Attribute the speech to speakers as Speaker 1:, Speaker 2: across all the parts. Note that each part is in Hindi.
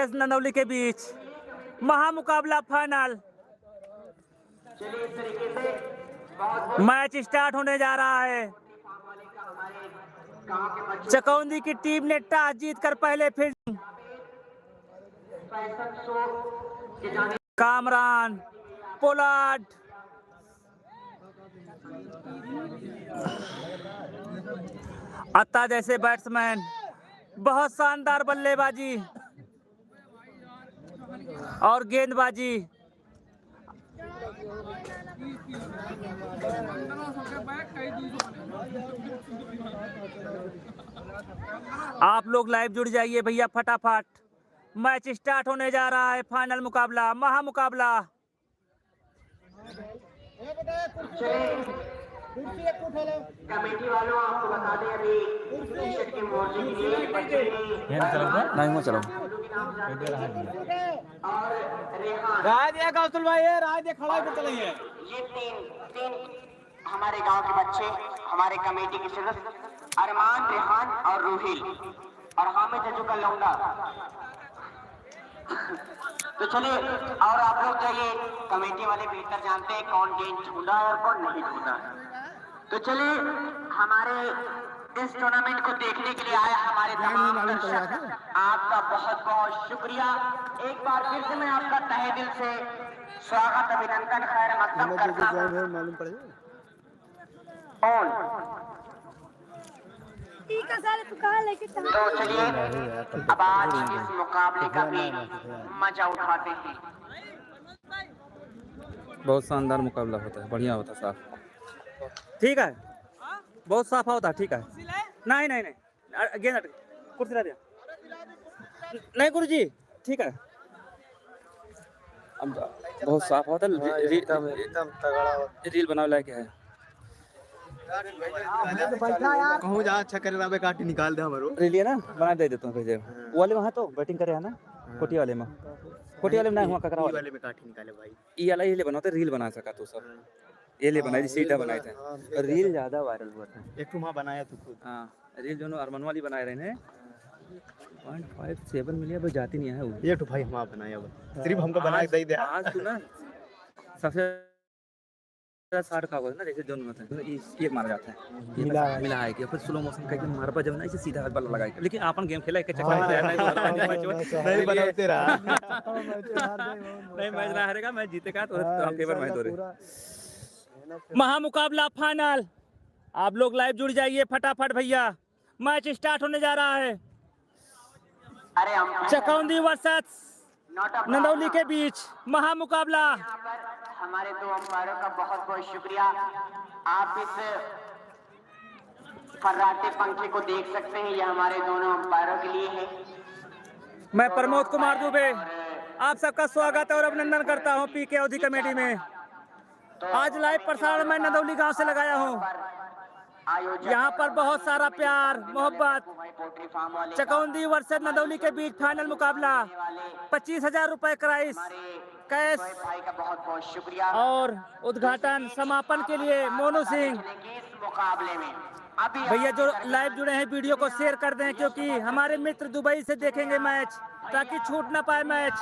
Speaker 1: वर्सेस नंदौली के बीच महामुकाबला फाइनल। मैच स्टार्ट होने जा रहा है। चकौंदी की टीम ने टॉस जीतकर पहले फील्डिंग। कामरान, पोलार्ड, अत्ता जैसे बैट्समैन, बहुत शानदार बल्लेबाजी और गेंदबाजी। आप लोग लाइव जुड़ जाइए भैया फटाफट। मैच स्टार्ट होने जा रहा है। फाइनल मुकाबला, महामुकाबला।
Speaker 2: कमेटी वालों आपको बता दें अभी टी-शर्ट के मोर्चे के लिए बच्चे
Speaker 1: नहीं हो चलो
Speaker 2: और रेहान
Speaker 3: राय दिया कौशल भाई है, राय दिया खड़ा होकर चलेंगे।
Speaker 2: ये तीन हमारे गांव के बच्चे, हमारे कमेटी के सदस्य अरमान, रेहान और रूहिल और हामिद जजू का लौंडा। तो चलिए, और आप लोग जो ये कमेटी वाले बेहतर जानते हैं कौन गेंद ढूंढा है और कौन नहीं ढूंढा है। तो चलिए, हमारे इस टूर्नामेंट को देखने के लिए आए हमारे तमाम दर्शक, आपका बहुत बहुत शुक्रिया। एक बार फिर से मैं आपका तहे दिल से स्वागत, अभिनंदन, खैर मकदम करता हूं। तो चलिए, अब आज इस मुकाबले का भी मजा उठाते हैं।
Speaker 1: बहुत शानदार मुकाबला होता है, बढ़िया होता है, साफ। ठीक है, बहुत साफ होता है। ठीक है, नहीं नहीं नहीं, गेंद कुर्सी ला दिया नहीं गुरु जी। ठीक है, अब बहुत साफ होता है।
Speaker 3: एकदम तगड़ा
Speaker 1: रील बनाने लायक है।
Speaker 3: कहूँ जहाँ अच्छा करे रहा काटी निकाल दे हमारो
Speaker 1: रील है ना, बना दे देता हूँ भेजे। वो वाले वहाँ तो बैटिंग करे है ना, कोटी वाले में। कोटी वाले में नहीं हुआ, ककरा
Speaker 3: वाले में काटी निकाले भाई।
Speaker 1: ये वाला ये बनाते रील बना सका तो सब ये ले बनाई, सीधा बनाए थे। रील ज्यादा वायरल हुआ था।
Speaker 3: एक तुम बनाया तू खुद।
Speaker 1: हाँ, रील जो अरमान वाली बनाए रहे हैं 0.57 मिलियन पर जाती नहीं है वो।
Speaker 3: ये तो भाई हम बनाया हुआ, सिर्फ हमको बना के दे दे।
Speaker 1: आज तू ना सबसे 60 का होगा ना, जैसे दोनों में था एक मारा जाता है, मिला है कि फिर स्लो मोशन करके मार पर जब ना इसे सीधा बल्ला लगाएगा। लेकिन अपन गेम खेला के चक्कर में
Speaker 3: नहीं बनाते रहा।
Speaker 1: नहीं, मैच ना हारेगा, मैच जीतेगा तो हम केवल मैच हो रहे। महामुकाबला फाइनल। आप लोग लाइव जुड़ जाइए फटाफट भैया। मैच स्टार्ट होने जा रहा है। चकौंदी वर्सेस नंदौली के बीच महामुकाबला।
Speaker 2: हमारे दो अंपायरों का बहुत बहुत शुक्रिया। आप इस फर्राटे पंखे को देख सकते हैं, ये हमारे दोनों अंपायरों के लिए है।
Speaker 1: मैं प्रमोद कुमार दुबे आप सबका स्वागत और अभिनंदन करता हूं पीके अवधि कमेटी में। आज लाइव प्रसारण मैं नंदौली गांव से लगाया हूं। यहाँ पर बहुत सारा प्यार मोहब्बत। चकौंदी वर्सेस नंदौली के बीच फाइनल मुकाबला। 25,000 रुपए प्राइस कैश
Speaker 2: का बहुत बहुत शुक्रिया।
Speaker 1: और उद्घाटन समापन के लिए मोनू सिंह।
Speaker 2: मुकाबले में
Speaker 1: भैया जो लाइव जुड़े हैं वीडियो को शेयर कर दें, क्योंकि हमारे मित्र दुबई से देखेंगे मैच, ताकि छूट ना पाए मैच।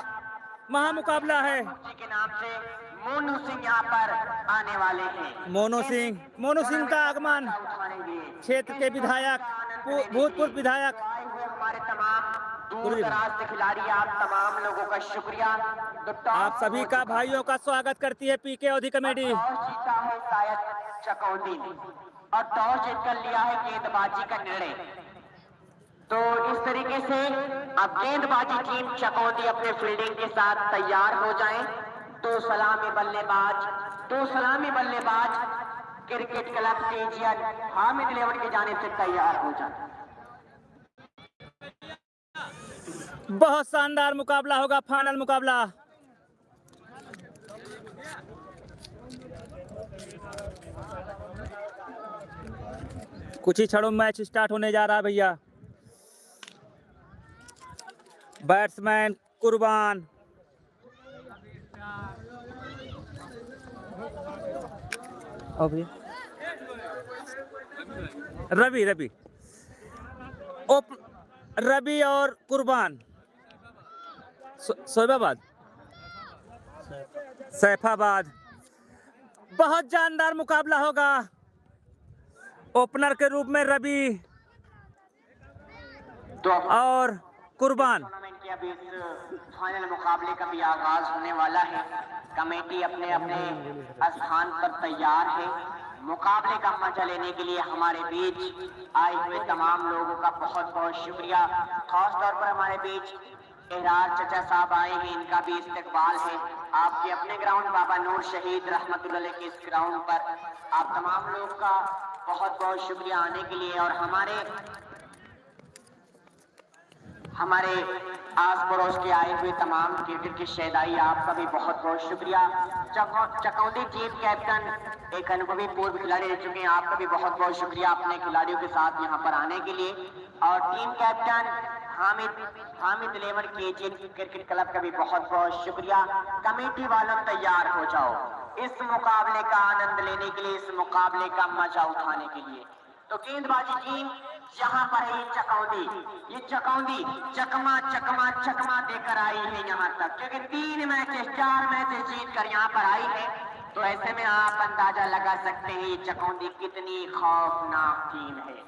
Speaker 1: महामुकाबला है।
Speaker 2: के नाम से मोनू सिंह यहाँ पर आने वाले हैं।
Speaker 1: मोनू सिंह का आगमन, क्षेत्र के विधायक, भूतपूर्व विधायक,
Speaker 2: हमारे तमाम दूर दराज से खिलाड़ी, आप तमाम लोगों का शुक्रिया।
Speaker 1: आप सभी का भाइयों का स्वागत करती है पीके अवधि कमेटी।
Speaker 2: जीता है शायद चकौंदी ने और टॉस जीतकर लिया है गेंदबाजी का निर्णय। तो इस तरीके से अब गेंदबाजी टीम चकौंदी अपने फील्डिंग के साथ तैयार हो जाएं। दो सलामी बल्लेबाज क्रिकेट क्लब टेजियन हामिद 11 की जानिब से तैयार हो जाए।
Speaker 1: बहुत शानदार मुकाबला होगा, फाइनल मुकाबला। कुछ ही क्षणों में मैच स्टार्ट होने जा रहा है भैया। बैट्समैन कुर्बान, रवि और कुर्बान। शोएबाबाद, सैफाबाद। बहुत जानदार मुकाबला होगा। ओपनर के रूप में रवि
Speaker 2: तो
Speaker 1: और कुर्बान।
Speaker 2: टूर्नामेंट के अभी इस फाइनल मुकाबले का भी आगाज होने वाला है। कमेटी अपने अपने स्थान पर तैयार है। मुकाबले का मजा लेने के लिए हमारे बीच आए हुए तमाम लोगों का बहुत बहुत शुक्रिया। खास तौर पर हमारे बीच एहरार चचा साहब आए हैं, इनका भी इस्तकबाल है। आपके अपने ग्राउंड बाबा नूर शहीद रहमतुल्लाह अलैह के इस ग्राउंड पर आप तमाम लोग का बहुत बहुत शुक्रिया आने के लिए। और हमारे आस पड़ोस के आए हुए तमाम क्रिकेट के शहदाई, आपका भी बहुत बहुत शुक्रिया। चकौंदी टीम कैप्टन एक अनुभवी पूर्व खिलाड़ी रह चुके हैं, आपका भी बहुत बहुत शुक्रिया अपने खिलाड़ियों के साथ यहाँ पर आने के लिए। और team captain Hamid 11 KG cricket club का भी बहुत बहुत शुक्रिया। कमेटी वालों तैयार हो जाओ इस मुकाबले का आनंद लेने के लिए, इस मुकाबले का मजा उठाने के लिए। तो गेंदबाजी टीम यहाँ पर है। ये चकौंदी चकमा देकर आई है यहाँ तक, क्योंकि 4 मैचेस जीत कर यहाँ पर आई है। तो ऐसे में आप अंदाजा लगा सकते हैं ये चकौंदी कितनी खौफनाक टीम है।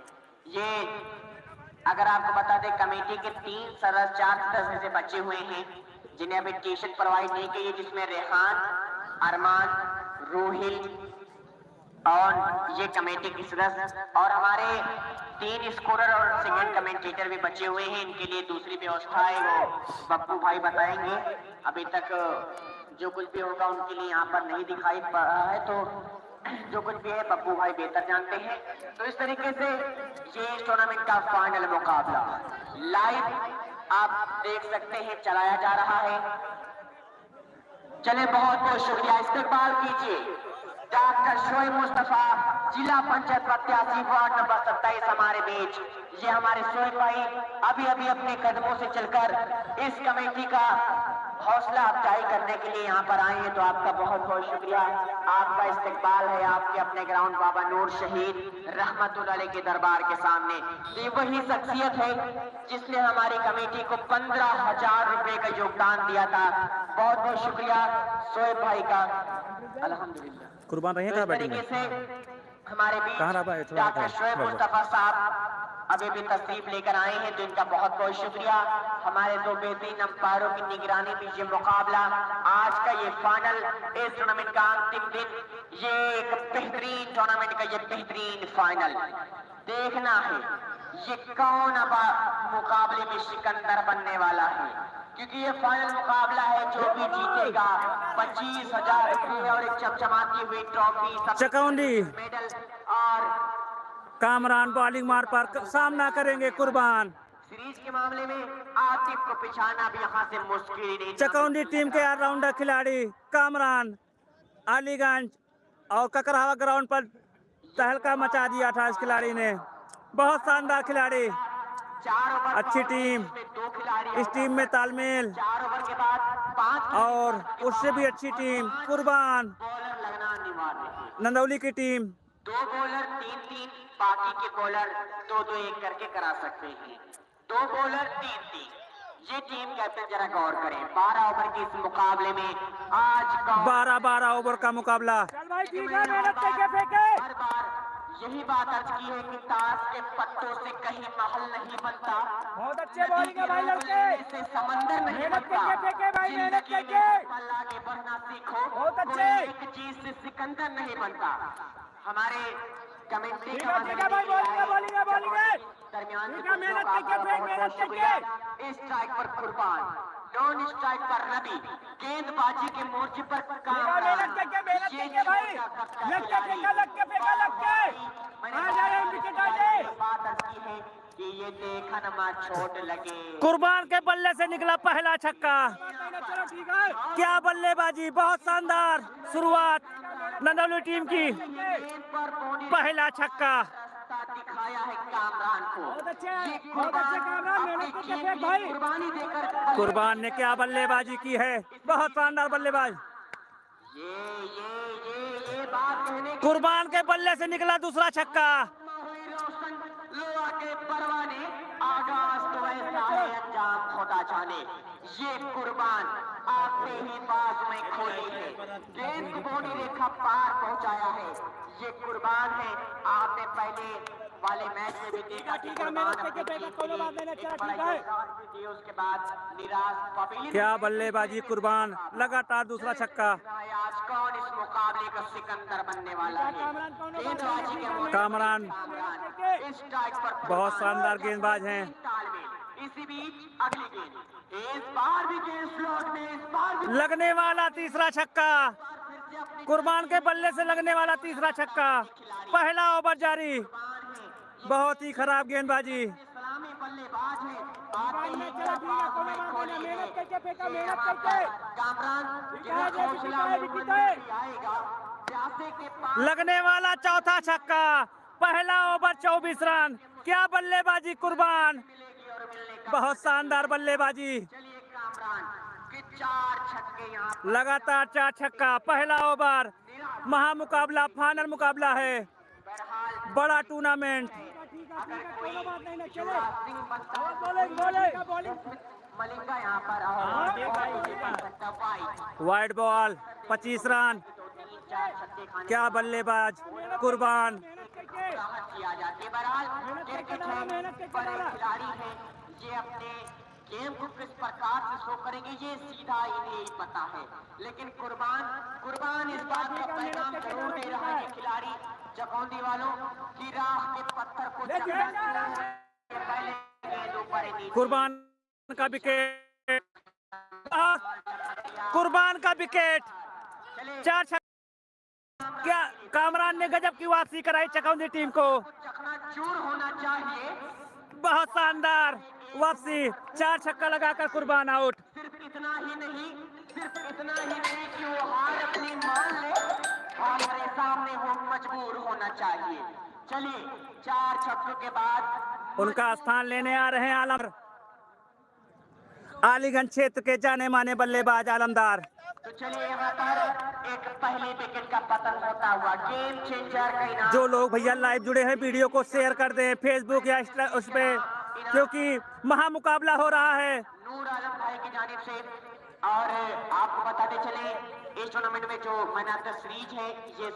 Speaker 2: ये अगर आपको बता दें, कमेटी के 3 सदस्य 4 सदस्य से बचे हुए हैं जिन्हें अभी टी शर्ट प्रोवाइड नहीं की, जिसमें रेहान, अरमान, रोहिल और ये कमेटी की सदस्य, और हमारे 3 स्कोरर और सिंगल कमेंटेटर भी बचे हुए हैं। इनके लिए दूसरी व्यवस्था है, वो बप्पू भाई बताएंगे। अभी तक जो कुछ भी होगा उनके लिए यहाँ पर नहीं दिखाई पड़ रहा है, तो जो कुछ भी है बप्पू भाई बेहतर जानते हैं। तो इस तरीके से ये इस टूर्नामेंट का फाइनल मुकाबला लाइव आप देख सकते हैं, चलाया जा रहा है। चले, बहुत बहुत शुक्रिया। इस्तकबाल कीजिए डॉक्टर शोएब मुस्तफा, जिला पंचायत प्रत्याशी वार्ड नंबर 27 हमारे बीच। ये हमारे शोएब भाई अभी अभी अपने कदमों से चलकर इस कमेटी का हौसला अफजाई करने के लिए यहाँ पर आए हैं, तो आपका बहुत बहुत शुक्रिया। आपका इस्तकबाल है आपके अपने ग्राउंड बाबा नूर शहीद रहमतुल्लाह अलैह के दरबार के सामने। ये वही शख्सियत है जिसने हमारी कमेटी को 15,000 रुपए का योगदान दिया था। बहुत बहुत शुक्रिया शोएब भाई का। अल्हम्दुलिल्लाह।
Speaker 1: कुर्बान रही है बैटिंग में।
Speaker 2: हमारे बीच डॉक्टर शोएब मुस्तफा साहब अभी भी तशरीफ लेकर आए हैं, तो इनका बहुत बहुत शुक्रिया। हमारे 2 बेहतरीन अंपायरों की निगरानी में ये मुकाबला, आज का ये फाइनल, इस टूर्नामेंट का अंतिम दिन, ये एक बेहतरीन टूर्नामेंट का ये बेहतरीन फाइनल देखना है ये कौन अब मुकाबले में सिकंदर बनने वाला है, क्योंकि ये फाइनल मुकाबला है। जो भी जीतेगा 25,000 रुपये और एक चमचमाती हुई ट्रॉफी,
Speaker 1: चकौंदी
Speaker 2: मेडल और
Speaker 1: कामरान बॉलिंग मार पर सामना करेंगे कुर्बान।
Speaker 2: सीरीज के मामले में आतिफ को पिछाना भी यहाँ से मुश्किल ही नहीं।
Speaker 1: चकौंदी टीम के ऑलराउंडर खिलाड़ी कामरान अलीगंज और ककरहावा ग्राउंड पर तहलका मचा दिया था इस खिलाड़ी ने। बहुत शानदार खिलाड़ी,
Speaker 2: 4 ओवर
Speaker 1: अच्छी टीम,
Speaker 2: 2 खिलाड़ी,
Speaker 1: इस टीम में तालमेल,
Speaker 2: 4 ओवर के बाद 5
Speaker 1: और उससे भी अच्छी टीम कुर्बान
Speaker 2: बॉलर लगना अनिवार्य है।
Speaker 1: नंदौली की टीम।
Speaker 2: 2 बॉलर 3-3, बाकी के बॉलर 2-2-1 करके करा सकते हैं। 2 बॉलर 3-3। ये टीम कैप्टन जरा गौर करें, 12 ओवर के इस मुकाबले में आज
Speaker 1: 12 ओवर का मुकाबला।
Speaker 2: हर बार यही बात अर्ज की है कि ताश के पत्तों से कहीं महल नहीं बनता।
Speaker 4: बहुत अच्छे बॉलिंग है भाई लड़के,
Speaker 2: से समंदर नहीं
Speaker 4: मेहनत
Speaker 2: बनता।
Speaker 4: करके भाई, मेहनत करके
Speaker 2: आगे बढ़ना सीखो।
Speaker 4: बहुत अच्छे।
Speaker 2: कोई एक चीज से सिकंदर नहीं बनता। हमारे कमेटी
Speaker 4: ठीक है भाई, बॉलिंग है
Speaker 2: दरमियान
Speaker 4: ठीक है, मेहनत करके फेंक, मेहनत करके।
Speaker 2: स्ट्राइक पर कुर्बान, नॉन स्ट्राइक पर रवि, गेंदबाजी के मोर्चे पर कामरान।
Speaker 4: मेहनत करके भाई, लग के आ जाए विकेट आ जाए।
Speaker 2: बात अच्छी है कि ये देखा नमा छोट लगे।
Speaker 1: कुर्बान के बल्ले से निकला पहला छक्का।
Speaker 4: चलो ठीक है,
Speaker 1: क्या बल्लेबाजी, बहुत शानदार शुरुआत नंदौली टीम की। पहला छक्का
Speaker 2: दिखाया है कामरान को।
Speaker 4: बहुत अच्छे कामरान, मेहनत करके फेंक भाई।
Speaker 2: कुर्बानी देकर
Speaker 1: कुर्बान ने क्या बल्लेबाजी की है, बहुत शानदार बल्लेबाज।
Speaker 2: ये बात कहने की
Speaker 1: कुर्बान के बल्ले से निकला दूसरा छक्का।
Speaker 2: रोशन लोहा के परवाने, आगाज तो ऐसा है अंजाम खुदा जाने। ये कुर्बान आते ही बाज में खोली है, गेंद को बॉडी रेखा पार पहुंचाया है। ये कुर्बान है, आपने पहले वाले मैच में भी देखा कि कुर्बान अपनी टीम के लिए बड़ा योगदान भी दिया, उसके बाद निराश पवेलियन
Speaker 1: क्या बल्लेबाजी कुर्बान, लगातार दूसरा छक्का।
Speaker 2: आज कौन इस मुकाबले का सिकंदर बनने वाला है? गेंदबाजी के मामले में
Speaker 1: कामरान
Speaker 2: इस स्ट्राइक पर
Speaker 1: बहुत शानदार गेंदबाज हैं।
Speaker 2: तालमेल। इसी बीच अगली गेंद, इस बार भी गेंद स्लॉट में, इस बार भी
Speaker 1: लगने वाला तीसरा छक्का, कुर्बान के बल्ले से लगने वाला तीसरा छक्का। पहला ओवर जारी, बहुत ही खराब गेंदबाजी।
Speaker 2: सलामी बल्लेबाज है, आते ही
Speaker 4: चला ठीक है, कोई बात नहीं, मेहनत करके फेंका, मेहनत करके।
Speaker 2: कामरान
Speaker 4: हौसला में
Speaker 2: आएगा, प्यासे के पास
Speaker 1: लगने वाला चौथा छक्का, पहला ओवर 24 रन। क्या बल्लेबाजी कुर्बान,
Speaker 2: मिलेगी और मिलने का
Speaker 1: बहुत शानदार बल्लेबाजी।
Speaker 2: चलिए कामरान के 4 छक्के यहाँ पर।
Speaker 1: लगातार 4 छक्का, पहला ओवर। महामुकाबला, फाइनल मुकाबला है,
Speaker 2: बहरहाल
Speaker 1: बड़ा टूर्नामेंट।
Speaker 2: अगर कोई
Speaker 4: चले
Speaker 2: युवराज सिंह बनता है,
Speaker 4: बॉलिंग
Speaker 2: मलिंगा यहाँ पर और
Speaker 1: वाइड बॉल, 25 रन।
Speaker 2: 4 छक्के खाने
Speaker 1: क्या बल्लेबाज कुर्बान,
Speaker 2: राहत की आ जाती है। बहरहाल क्रिकेट है, बड़े खिलाड़ी हैं, ये अपने गेम को किस प्रकार से शो करेंगे ये सीधा इन्हें ही पता है। लेकिन कुर्बान इस बात का पैगाम जरूर दे रहा है कि खिलाड़ी चकौंदी वालों की राह के पत्थर को पहले गेंद ऊपर ही नीचे।
Speaker 1: कुर्बान का विकेट, कुर्बान का विकेट, 4 छक्के। क्या कामरान ने गजब की वापसी कराई चकौंदी टीम को,
Speaker 2: चकनाचूर होना चाहिए।
Speaker 1: बहुत शानदार वापसी, 4 छक्का लगाकर कुर्बान आउट।
Speaker 2: सिर्फ इतना ही नहीं कि वो हार अपनी मान ले, हमारे सामने वो मजबूर होना चाहिए। चलिए 4 छक्कों के बाद
Speaker 1: उनका स्थान लेने आ रहे हैं आलम, अलीगंज क्षेत्र के जाने माने बल्लेबाज आलमदार।
Speaker 2: तो चलिए यहाँ पर एक पहले विकेट का पतन होता हुआ गेम चेंजर का इनाम।
Speaker 1: जो लोग भैया लाइव जुड़े हैं वीडियो को शेयर कर दें फेसबुक या उस पे, क्योंकि महामुकाबला हो रहा है।
Speaker 2: नूर आलम भाई की जानिब से, और आपको बताते चले इस टूर्नामेंट में जो मैन ऑफ द सीरीज है ये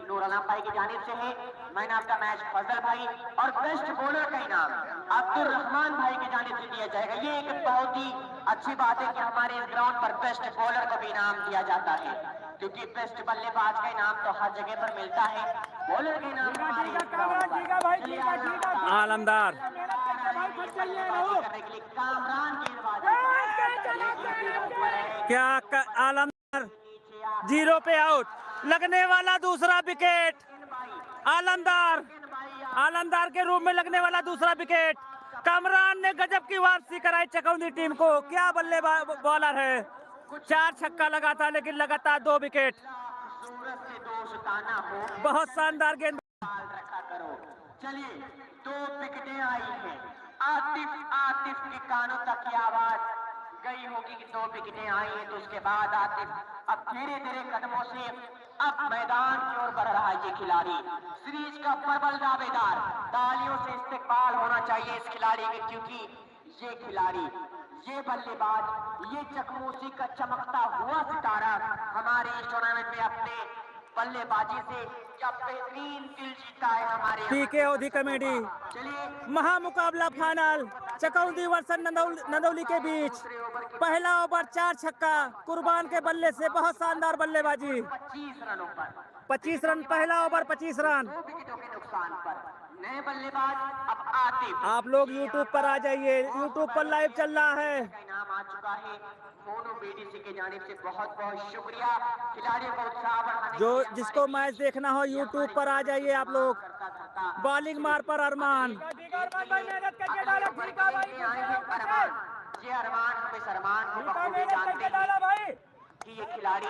Speaker 2: नूर आलम भाई की जानिब से है। मैन ऑफ द मैच फजल भाई, और बेस्ट बॉलर का इनाम अब्दुल रहमान भाई की जानिब से दिया जाएगा। ये एक बहुत ही अच्छी बात है कि हमारे इस ग्राउंड पर बेस्ट बॉलर को भी इनाम दिया जाता है, क्योंकि बेस्ट बल्लेबाज का इनाम तो हर जगह पर मिलता है, बॉलर का इनाम हमारे इस ग्राउंड पर।
Speaker 1: आलमदार
Speaker 2: करने के लिए कामरान
Speaker 1: क्या आलमदार 0 पे आउट, लगने वाला दूसरा विकेट। आलमदार के रूप में लगने वाला दूसरा विकेट। कामरान ने गजब की वापसी कराई चकौंदी टीम को, क्या बल्लेबाज बॉलर है। 4 छक्का लगा था लेकिन लगातार 2 विकेट,
Speaker 2: सूरज से दोस्ताना हो
Speaker 1: बहुत शानदार गेंद।
Speaker 2: रखा करो। चलिए 2 विकेटें आई हैं। आतिफ के कानों तक की आवाज गई होगी कि 2 विकेटें आई हैं, तो उसके बाद आतिफ अब धीरे धीरे कदमों से अब मैदान की ओर बढ़ रहा है। ये खिलाड़ी सीरीज का प्रबल दावेदार, तालियों से इस्तेकबाल होना चाहिए इस खिलाड़ी के, क्योंकि ये खिलाड़ी, ये बल्लेबाज, ये चकमोसी का चमकता हुआ सितारा हमारे इस टूर्नामेंट में अपने बल्लेबाजी से क्या बेहतरीन दिल जीता है हमारे।
Speaker 1: पीके ओधी कमेटी
Speaker 2: चलिए
Speaker 1: महामुकाबला फाइनल चकौंदी वर्सेस नंदौली के बीच। पहला ओवर 4 छक्का, कुर्बान के बल्ले से बहुत शानदार बल्लेबाजी।
Speaker 2: 25 रनों पर
Speaker 1: 25 रन, पहला ओवर 25 रन।
Speaker 2: 2 विकेटों के नुकसान पर नए बल्लेबाज अब आतिफ।
Speaker 1: आप लोग YouTube पर आ जाइए, YouTube पर लाइव चल रहा है।
Speaker 2: का इनाम आ चुका है मोनू बीडीसी के जानिब से, बहुत बहुत शुक्रिया। खिलाड़ियों को उत्साह बढ़ाने
Speaker 1: जो जिसको मैच देखना हो YouTube पर आ जाइए आप लोग। बॉलिंग मार पर अरमान,
Speaker 2: ये अरमान, हम इस अरमान को बखूबी जानते हैं कि ये खिलाड़ी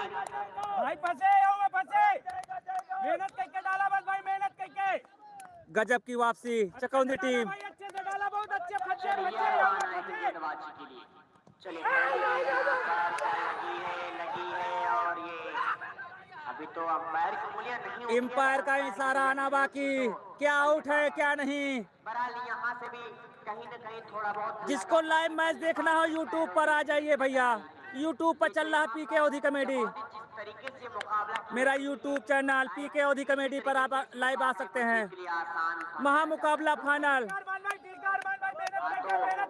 Speaker 4: मेहनत करके डाला बस भाई, मेहनत करके।
Speaker 1: गजब की वापसी चकौंदी टीम।
Speaker 4: अच्छे से डाला, बहुत अच्छे फंसे
Speaker 2: गेंदबाजी के लिए। चलिए लगी है, और ये अभी तो अंपायर की उंगलियां नहीं,
Speaker 1: एम्पायर का इशारा आना बाकी, क्या आउट है क्या नहीं।
Speaker 2: बहरहाल यहाँ से भी कहीं कहीं न कहीं थोड़ा बहुत
Speaker 1: जिसको लाइव मैच देखना हो यूट्यूब पर आ जाइए भैया, यूट्यूब पर चल रहा है पीके ओधी कॉमेडी।
Speaker 2: जिस तरीके से मुकाबला
Speaker 1: मेरा यूट्यूब चैनल पीके ओधी कॉमेडी पर आप लाइव आ सकते हैं।
Speaker 2: के लिए आसान था।
Speaker 1: महामुकाबला फाइनल।
Speaker 2: ये दोनों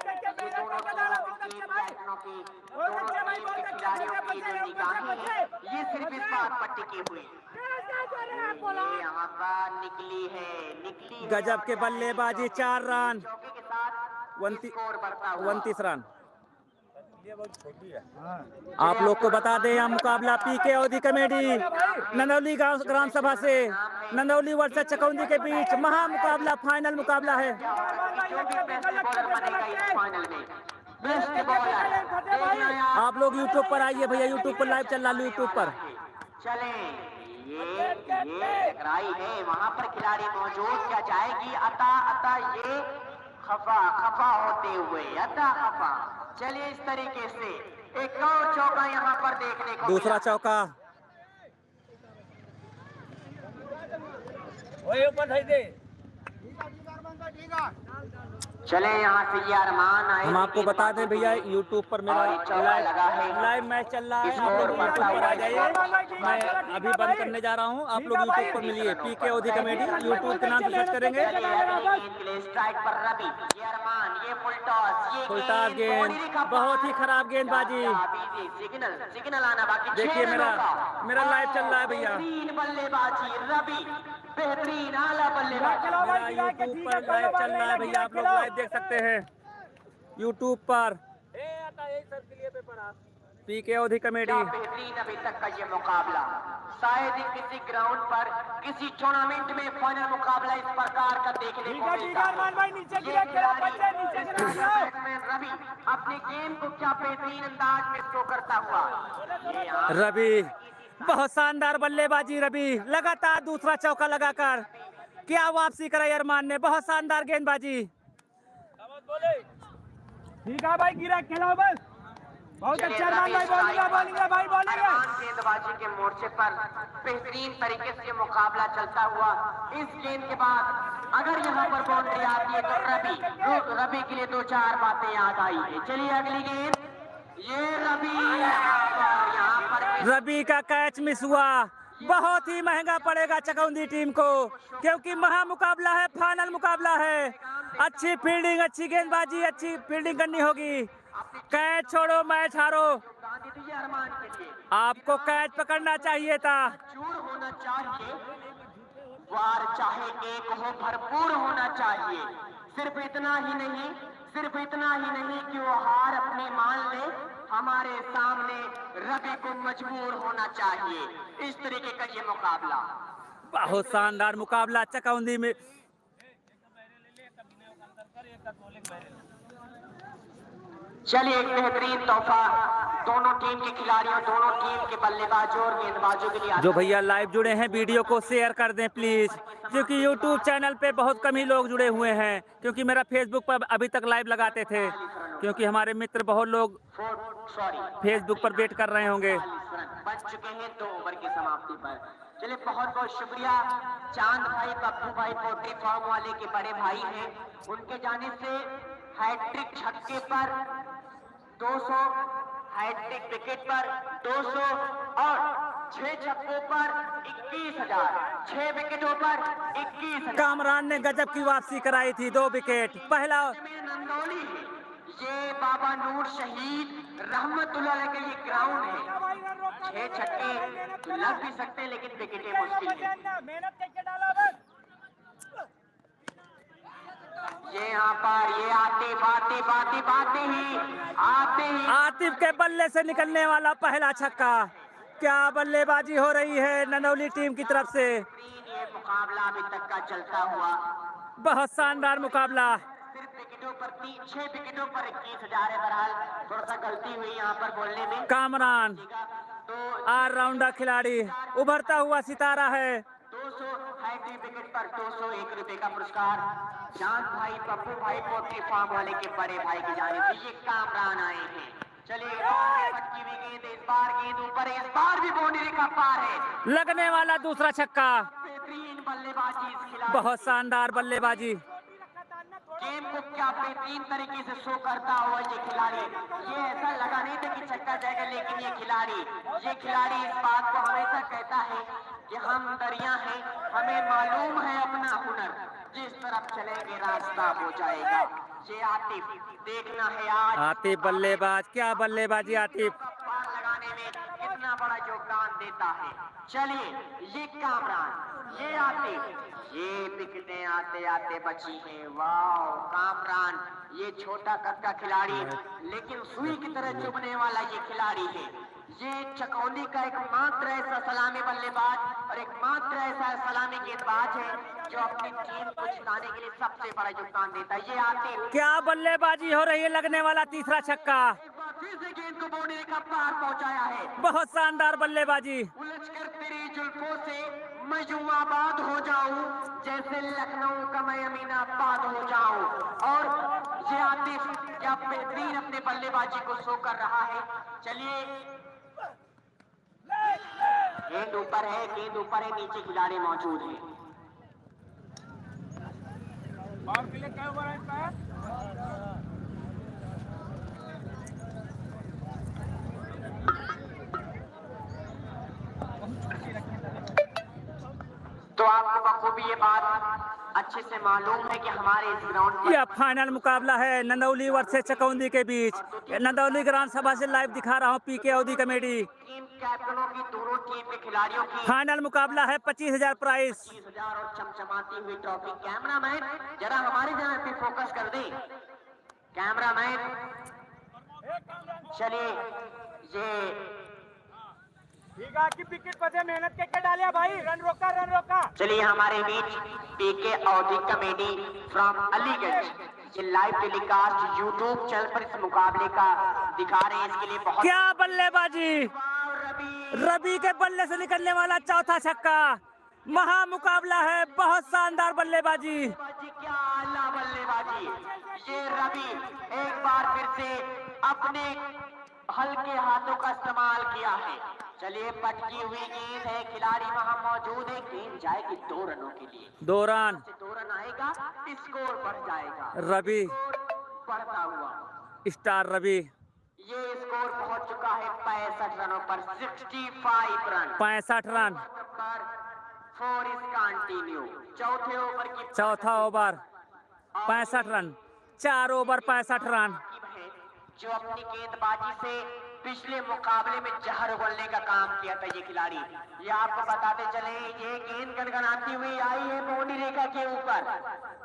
Speaker 2: कैप्टनों की दोनों टीम के खिलाड़ियों की जो निगाहें हैं, ये सिर्फ इस बात पर टिकी हुई ये यहाँ पर निकली है
Speaker 1: गजब के बल्लेबाजी, 4 रन,
Speaker 2: चौके के साथ
Speaker 1: 29
Speaker 2: स्कोर बढ़ता हुआ
Speaker 1: 29 रन। आप लोग को बता दें यह मुकाबला पीके ओधी कॉमेडी नंदौली गांव ग्राम सभा से नंदौली वर्सेस चकौंदी के बीच महामुकाबला फाइनल मुकाबला है।
Speaker 2: जो भी बेस्ट बॉलर बनेगा इस फाइनल में, बेस्ट बॉलर
Speaker 1: आप लोग यूट्यूब पर आइए भैया, यूट्यूब पर लाइव चल रहा है यूट्यूब पर।
Speaker 2: चले ये टकराई है, वहां पर खिलाड़ी मौजूद, क्या जाएगी अता ये खफा होते हुए अता खफा। चलिए इस तरीके से एक और चौका यहाँ पर देखने को
Speaker 1: दूसरा चौका
Speaker 2: चले यहाँ से ये अरमान आए।
Speaker 1: हम आपको बता दें भैया यूट्यूब पर मेरा लाइव मैच चल रहा है। आप लोग यूट्यूब पर आ जाइए, मैं अभी बंद करने जा रहा हूँ। आप लोग यूट्यूब पर मिलिए पीके ओधी कॉमेडी, यूट्यूब के नाम से सर्च करेंगे।
Speaker 2: स्ट्राइक पर रवि, ये अरमान, ये फुल टॉस
Speaker 1: गेंद, बहुत ही खराब गेंदबाजी।
Speaker 2: सिग्नल आना बाकी।
Speaker 1: देखिए मेरा लाइव चल रहा है भैया,
Speaker 2: बल्लेबाजी रवि, बेहतरीन आला बल्लेबाजी।
Speaker 1: मेरा यूट्यूब पर लाइव चल रहा है भैया, आप लोग लाइव देख सकते हैं यूट्यूब पर पीके ओधी कॉमेडी।
Speaker 2: बेहतरीन अभी तक का ये मुकाबला, शायद ही किसी ग्राउंड पर किसी टूर्नामेंट में फाइनल मुकाबला इस प्रकार का देखने को मिलता है। रवि अपने गेम को क्या बेहतरीन अंदाज में शो करता हुआ।
Speaker 1: रवि बहुत शानदार बल्लेबाजी, रवि लगातार दूसरा चौका लगाकर क्या वापसी कराई अरमान ने, बहुत शानदार गेंदबाजी।
Speaker 4: ठीक है भाई, गिरा खेलो बस, बहुत अच्छा अरमान भाई, बॉलिंग है भाई, बॉलिंग है।
Speaker 2: गेंदबाजी के मोर्चे पर बेहतरीन तरीके से मुकाबला चलता हुआ। इस गेंद के बाद अगर यहाँ पर बाउंड्री आती है तो रवि के लिए 2-4 बातें याद आई है। चलिए अगली गेंद, ये रवि यहाँ पर
Speaker 1: रवि का कैच मिस हुआ, बहुत ही महंगा पड़ेगा चकौंदी टीम को, क्योंकि महामुकाबला है, फाइनल मुकाबला है। अच्छी फील्डिंग, अच्छी गेंदबाजी, अच्छी फील्डिंग करनी होगी। कैच छोड़ो मैच हारो, आपको कैच पकड़ना चाहिए था।
Speaker 2: चूर होना चाहिए, वार चाहे एक हो, भरपूर होना चाहिए। सिर्फ इतना ही नहीं कि वो हार अपनी मान ले, हमारे सामने रवि को मजबूर होना चाहिए। इस तरीके का ये मुकाबला,
Speaker 1: बहुत शानदार मुकाबला चकौंदी में।
Speaker 2: चलिए एक बेहतरीन तोहफा दोनों टीम के खिलाड़ियों, दोनों टीम के बल्लेबाजों और गेंदबाजों के लिए।
Speaker 1: जो भैया लाइव जुड़े हैं वीडियो को शेयर कर दें प्लीज, क्योंकि यूट्यूब चैनल पे बहुत कम ही लोग जुड़े हुए हैं, क्योंकि मेरा फेसबुक पर अभी तक लाइव लगाते थे, क्योंकि हमारे मित्र बहुत लोग फेसबुक पर वेट कर रहे होंगे।
Speaker 2: बच चुके हैं 2 ओवर की समाप्ति पर। चलिए बहुत बहुत शुक्रिया चांद भाई, पप्पू भाई, पोल्ट्री फार्म वाले के बड़े भाई हैं, उनके जाने से हैट्रिक छक्के पर 200, हैट्रिक विकेट पर 200 और 6 छक्कों पर 21,000, 6 विकेटों पर 21,000।
Speaker 1: कामरान ने गजब की वापसी कराई थी, 2 विकेट। पहला
Speaker 2: नंदौली है, ये बाबा नूर शहीद रहमतुल्लाह के ये ग्राउंड है। 6 छक्के लग भी सकते हैं, लेकिन विकेटें मुश्किल है।
Speaker 4: मेहनत करके डाला बस।
Speaker 2: ये यहाँ पर ये आते ही
Speaker 1: आतिफ के बल्ले से निकलने वाला पहला छक्का। क्या बल्लेबाजी हो रही है नंदौली टीम की तरफ से।
Speaker 2: ये मुकाबला अभी तक का चलता हुआ,
Speaker 1: बहुत शानदार मुकाबला।
Speaker 2: सिर्फ विकेटों पर 6 विकेटों पर 21,000 है। बहरहाल थोड़ा सा गलती हुई यहाँ पर बोलने में।
Speaker 1: कामरान
Speaker 2: तो
Speaker 1: ऑलराउंडर खिलाड़ी, उभरता हुआ सितारा है।
Speaker 2: 200 हैट्रिक विकेट पर 201 रुपए का पुरस्कार चांद भाई, पप्पू भाई, पोल्ट्री फार्म वाले के बड़े भाई की जानिब से ये कामरान आए हैं। चलिए पटकी हुई गेंद, इस बार गेंद ऊपर, इस बार भी बाउंड्री का पार है।
Speaker 1: लगने वाला दूसरा छक्का,
Speaker 2: बेहतरीन बल्लेबाजी इस खिलाड़ी,
Speaker 1: बहुत शानदार बल्लेबाजी।
Speaker 2: गेम को क्या बेहतरीन तरीके से शो करता हुआ ये खिलाड़ी। ये ऐसा लगा नहीं था कि छक्का जाएगा, लेकिन ये खिलाड़ी इस बात को हमेशा कहता है कि हम दरिया हैं, हमें मालूम है अपना हुनर, जिस तरफ चलेंगे रास्ता हो जाएगा। ये आतिफ, देखना है आज
Speaker 1: आतिफ बल्लेबाज, क्या बल्लेबाजी आतिफ।
Speaker 2: पार लगाने में कितना बड़ा योगदान देता है। चलिए ये कामरान, ये आतिफ, ये विकेटें आते आते बची हैं। वाह कामरान, ये छोटा कद का खिलाड़ी लेकिन सुई की तरह चुभने वाला ये खिलाड़ी है। ये चकौंदी का एकमात्र ऐसा सलामी बल्लेबाज और एकमात्र ऐसा सलामी गेंदबाज है जो अपनी टीम को जिताने के लिए सबसे बड़ा योगदान देता है। ये आतिफ,
Speaker 1: क्या बल्लेबाजी हो रही है, लगने वाला तीसरा छक्का,
Speaker 2: फिर से गेंद को बाउंड्री का पार पहुंचाया है।
Speaker 1: बहुत शानदार बल्लेबाजी।
Speaker 2: उलझकर तेरी जुल्फों से मैं यूं आबाद हो जाऊं, जैसे लखनऊ का मैं अमीनाबाद हो जाऊं। और ये आतिफ क्या बेहतरीन अपने बल्लेबाजी को शो कर रहा है। चलिए गेंद ऊपर है, नीचे खिलाड़ी मौजूद है।
Speaker 4: और प्ले क्या हुआ है इसका?
Speaker 2: तो आपको बखूबी ये बात अच्छे से मालूम है कि हमारे इस ग्राउंड पर
Speaker 1: यह फाइनल मुकाबला है नंदौली वर्सेस चकौंदी के बीच। नंदौली ग्राम सभा से लाइव दिखा रहा हूँ पीके अवधी कमेटी।
Speaker 2: टीम कैप्टनों की, दोनों टीम के खिलाड़ियों की
Speaker 1: फाइनल मुकाबला है 25,000 प्राइस।
Speaker 2: 30,000 और चमचमाती हुई ट्रॉफी। कैमरामैन जरा हमारे जगह पे फोकस कर दे। कैमरामैन चलिए ये
Speaker 4: ठीक है कि विकेट बचे, मेहनत के डालिया भाई, रन रोका।
Speaker 2: चलिए हमारे बीच पीके अवधी कमेटी फ्रॉम अलीगंज ये लाइव टेलीकास्ट यूट्यूब चैनल पर इस मुकाबले का दिखा रहे हैं। इसके लिए बहुत
Speaker 1: क्या बल्लेबाजी,
Speaker 2: रवि
Speaker 1: रवि के बल्ले से निकलने वाला चौथा छक्का। महा मुकाबला है, बहुत शानदार बल्लेबाजी।
Speaker 2: क्या आला बल्लेबाजी। ये रवि एक बार फिर से अपने हल्के हाथों का इस्तेमाल किया है। चलिए पटकी हुई गेंद है, खिलाड़ी वहां मौजूद है, गेंद जाएगी 2 रनों के लिए।
Speaker 1: 2 रन,
Speaker 2: 2 रन आएगा, स्कोर बढ़ जाएगा।
Speaker 1: रवि
Speaker 2: बढ़ता हुआ
Speaker 1: स्टार रवि।
Speaker 2: ये स्कोर पहुंच चुका है 65 रनों पर, 65 run.
Speaker 1: 65 run,
Speaker 2: four is continue. चौथे ओवर की
Speaker 1: चौथा ओवर 65 रन, 4 ओवर 65 रन।
Speaker 2: है जो अपनी गेंदबाजी से पिछले मुकाबले में जहर उगलने का काम किया था ये खिलाड़ी। ये आपको बताते चले, ये गेंद गनगनाती हुई आई है बाउंड्री रेखा के ऊपर।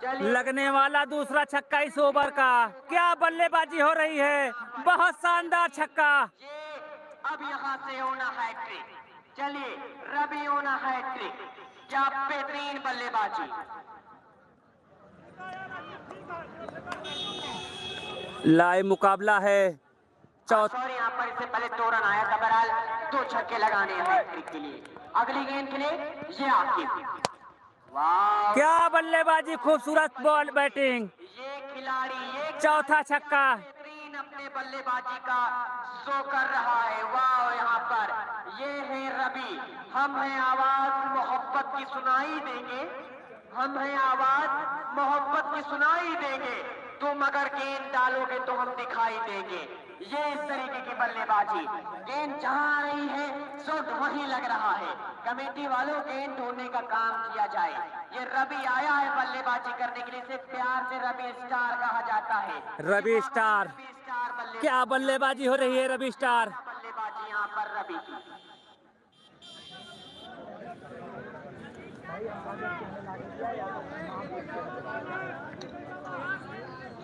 Speaker 2: चलिए
Speaker 1: लगने वाला दूसरा छक्का इस ओवर का। क्या बल्लेबाजी हो रही है, बहुत शानदार छक्का।
Speaker 2: ये अब यहाँ से होना हैट्रिक। चलिए रवि होना हैट्रिक। क्या बेहतरीन बल्लेबाजी।
Speaker 1: लाइव मुकाबला है
Speaker 2: सॉरी यहाँ पर इससे पहले 2 रन आया था। बहरहाल 2 छक्के लगाने हैं हैट्रिक के लिए। अगली गेंद के लिए ये आपकी। वाह
Speaker 1: क्या बल्लेबाजी, खूबसूरत बॉल बैटिंग।
Speaker 2: ये खिलाड़ी ये
Speaker 1: चौथा छक्का,
Speaker 2: बेहतरीन अपने बल्लेबाजी का शो कर रहा है। वाह यहाँ पर ये है रवि। हम हैं आवाज मोहब्बत की सुनाई देंगे, हम हैं आवाज मोहब्बत की सुनाई देंगे। तुम अगर गेंद डालोगे तो हम दिखाई देंगे। ये इस तरीके की बल्लेबाजी। गेंद जहां आ रही है शॉट वहीं लग रहा है। कमेटी वालों गेंद ढूंढने का काम किया जाए। ये रवि आया है बल्लेबाजी करने के लिए, इसे प्यार से रवि स्टार कहा जाता है।
Speaker 1: रवि स्टार।
Speaker 2: रवि स्टार बल्लेबाजी।
Speaker 1: क्या बल्लेबाजी हो रही है रवि स्टार।
Speaker 2: बल्लेबाजी यहाँ पर रवि की।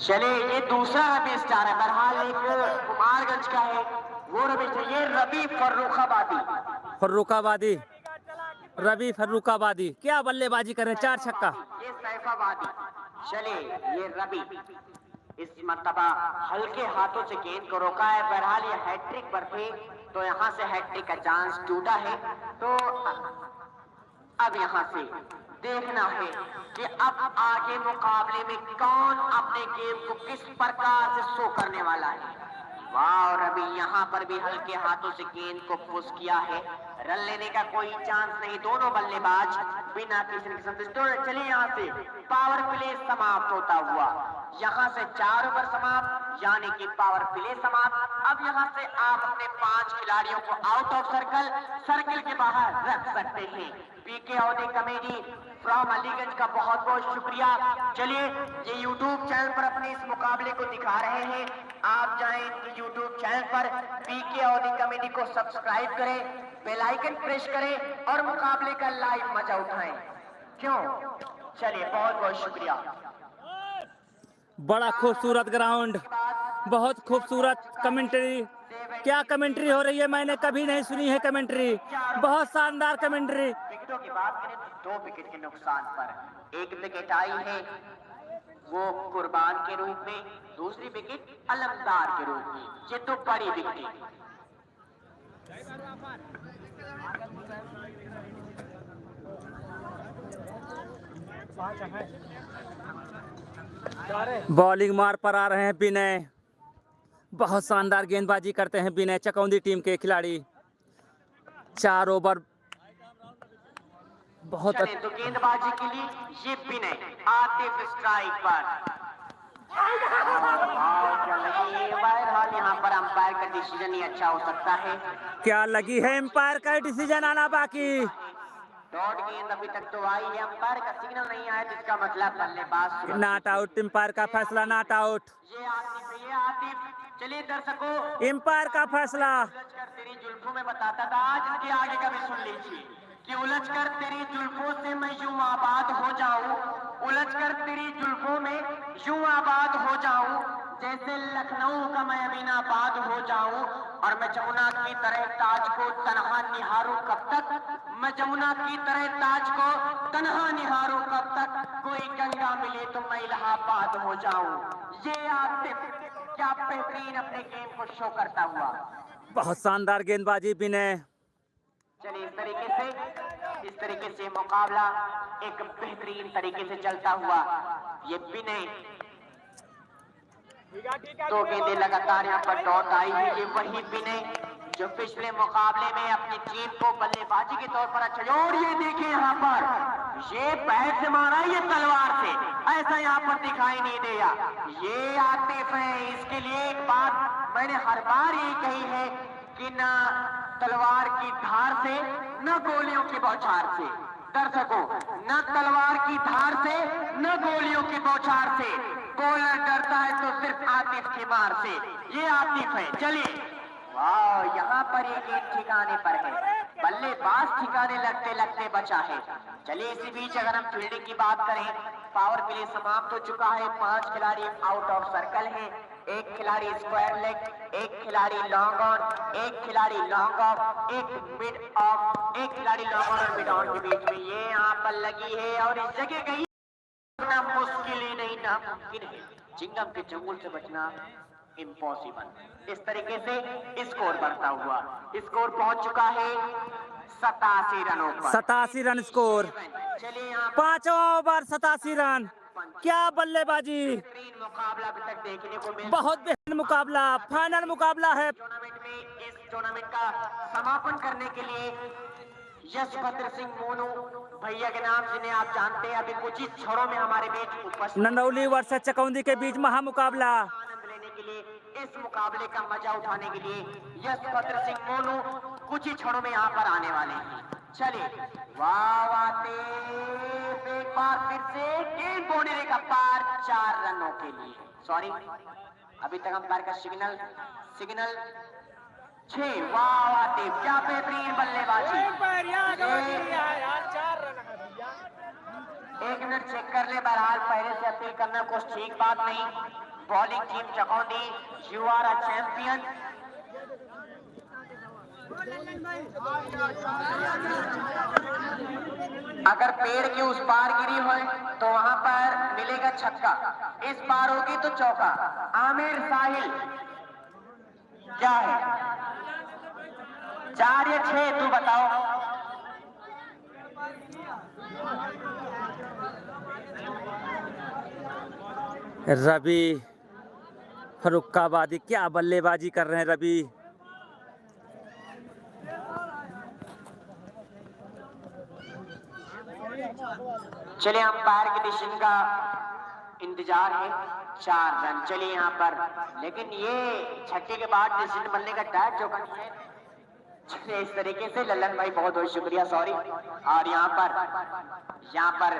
Speaker 2: चले ये दूसरा रवि स्टार है। बहरहाल एक कुमारगंज का है वो रवि स्टार। ये रवि
Speaker 1: फर्रुखाबादी, रवि फर्रुखाबादी। क्या बल्लेबाजी कर रहे हैं, 4 छक्का।
Speaker 2: ये सैफाबादी। चले ये रवि इस मर्तबा हल्के हाथों से गेंद को रोका है। बहरहाल ये हैट्रिक पर थे तो यहाँ से हैट्रिक का चांस टूटा है। तो अब यहाँ से देखना है कि अब आगे मुकाबले में कौन अपने गेम को किस प्रकार से शो करने वाला है। वाह रवि यहाँ पर भी हल्के हाथों से गेंद को पुश किया है। रन लेने का कोई चांस नहीं, दोनों बल्लेबाज बिना किसी न संतुष्ट। तो चलिए यहाँ से पावर प्ले समाप्त होता हुआ, यहाँ से 4 ओवर समाप्त, यानी कि पावर प्ले समाप्त। अब यहाँ से आप अपने 5 खिलाड़ियों को आउट ऑफ सर्कल के बाहर रख सकते हैं। पीके अवधी कमेटी फ्रॉम अलीगंज का बहुत बहुत शुक्रिया। चलिए ये यूट्यूब चैनल पर अपने इस मुकाबले को दिखा रहे हैं, आप जाएं इनके यूट्यूब चैनल पर, पीके अवधी कमेटी को सब्सक्राइब करें, बेल आइकन प्रेस करें और मुकाबले का लाइव मजा उठाएं। क्यों? चलिए बहुत बहुत शुक्रिया।
Speaker 1: बड़ा खूबसूरत ग्राउंड, बहुत खूबसूरत कमेंट्री। क्या कमेंट्री हो रही है, मैंने कभी नहीं सुनी है कमेंट्री, बहुत शानदार कमेंट्री।
Speaker 2: विकेटों की बात करें तो 2 विकेट के नुकसान पर 1 विकेट आई है वो कुर्बान के रूप में, दूसरी विकेट अलमदार के रूप में। ये तो बड़ी विकेट।
Speaker 1: बॉलिंग मार पर आ रहे हैं विनय, बहुत शानदार गेंदबाजी करते हैं विनय, चकौंदी टीम के खिलाड़ी। 4 ओवर बहुत
Speaker 2: चले तो गेंदबाजी के लिए ये विनय आतिफ स्ट्राइक पर। बहरहाल यहाँ पर अंपायर का डिसीजन ही अच्छा हो सकता है।
Speaker 1: क्या लगी है एम्पायर का डिसीजन आना बाकी।
Speaker 2: डॉट गेंद अभी तक तो आई है, अंपायर का सिग्नल नहीं आया, जिसका मतलब बल्लेबाज
Speaker 1: नॉट आउट, एम्पायर का फैसला नॉट आउट।
Speaker 2: ये आतिफ चलिए दर्शकों,
Speaker 1: एम्पायर का फैसला।
Speaker 2: उलझकर तेरी जुल्फों में बताता था, आज इसके आगे का भी सुन लीजिए कि उलझकर तेरी जुल्फों से मैं यूं आबाद हो जाऊं, उलझकर तेरी जुल्फों में यूं आबाद हो जाऊं, जैसे लखनऊ का मैं अमीनाबाद हो जाऊं। और मैं जमुना की तरह ताज को तन्हा निहारूं कब तक, मैं जमुना की तरह ताज को तन्हा निहारूं कब तक, कोई गंगा मिले तो मैं इलाहाबाद हो जाऊं। ये आतिफ क्या बेहतरीन अपने गेम को शो करता हुआ।
Speaker 1: बहुत शानदार गेंदबाजी विनय।
Speaker 2: चलिए इस तरीके से मुकाबला एक बेहतरीन तरीके से चलता हुआ। ये विनय 2 गेंदें लगातार यहाँ पर डॉट आई है। ये वही विनय जो पिछले मुकाबले में अपनी टीम को बल्लेबाजी के तौर पर अच्छा। और ये देखिए यहाँ पर ये पैर से मारा, ये तलवार से, ऐसा यहाँ पर दिखाई नहीं दिया। ये आतिफ है। इसके लिए एक बात मैंने हर बार यही कही है कि ना तलवार की धार से न गोलियों की बौछार से, दर्शकों, न तलवार की धार से न गोलियों की बौछार से बॉलर डरता है तो सिर्फ आतिफ की मार से। ये आतिफ है। चलिए वाह, यहाँ पर ये गेंद ठिकाने पर है, बल्लेबाज ठिकाने लगते लगते बचा है। चलिए इसी बीच अगर हम फील्डिंग की बात करें, पावर प्ले समाप्त हो चुका है। 5 खिलाड़ी आउट ऑफ सर्कल हैं, 1 खिलाड़ी स्क्वायर लेग, 1 खिलाड़ी लॉन्ग ऑन, 1 खिलाड़ी लॉन्ग ऑफ, 1 मिड ऑफ, 1 खिलाड़ी लॉन्ग ऑन और मिड ऑन के बीच में ये यहाँ पर लगी है। और इस जगह गई ना मुश्किल ही नहीं, नामुमकिन है। चिंगम के चंगुल से बचना इम्पॉसिबल। इस तरीके से स्कोर बढ़ता हुआ, स्कोर पहुंच चुका है 87 रनों पर।
Speaker 1: 87 रन स्कोर।
Speaker 2: चलिए यहाँ
Speaker 1: 5 ओवर 87 रन, क्या बल्लेबाजी।
Speaker 2: बेहतरीन मुकाबला अभी तक देखने को मिला।
Speaker 1: बहुत बेहतरीन मुकाबला, फाइनल मुकाबला है।
Speaker 2: टूर्नामेंट में इस टूर्नामेंट का समापन करने के लिए यशभद्र सिंह मोनू भैया के नाम, जिन्हें आप जानते हैं, अभी कुछ ही क्षणों में हमारे बीच उपस्थित।
Speaker 1: नंदौली वर्सेस चकौंदी के बीच महामुकाबला।
Speaker 2: आनंद लेने के लिए, इस मुकाबले का मजा उठाने के लिए यशभद्र सिंह मोनू कुछ ही क्षणों में यहाँ पर आने वाले हैं। चलिए वाह आतिफ, एक बार फिर से गेंद बोने का पार 4 रनों के लिए। सॉरी, अभी तक अंपायर का सिग्नल 6। वाह आतिफ, क्या बेहतरीन बल्लेबाजी। 1 मिनट चेक कर ले। बहरहाल पहले से अपील करना कुछ ठीक बात नहीं। Bowling team Chakaundi, you are a champion. अगर पेड़ के उस पार गिरी हो तो वहां पर मिलेगा छक्का, इस पार होगी तो चौका। आमिर साहिल क्या है, 4 या 6 तू बताओ।
Speaker 1: रवि फर्रुखाबादी क्या बल्लेबाजी कर रहे हैं रवि।
Speaker 2: चलिए अंपायर के डिसीजन का इंतजार है। 4 रन। चलिए यहाँ पर, लेकिन ये छक्के के बाद डिसीजन बनने का टाइम जो है। चलिए इस तरीके से लल्लन भाई बहुत बहुत शुक्रिया, सॉरी। और यहाँ पर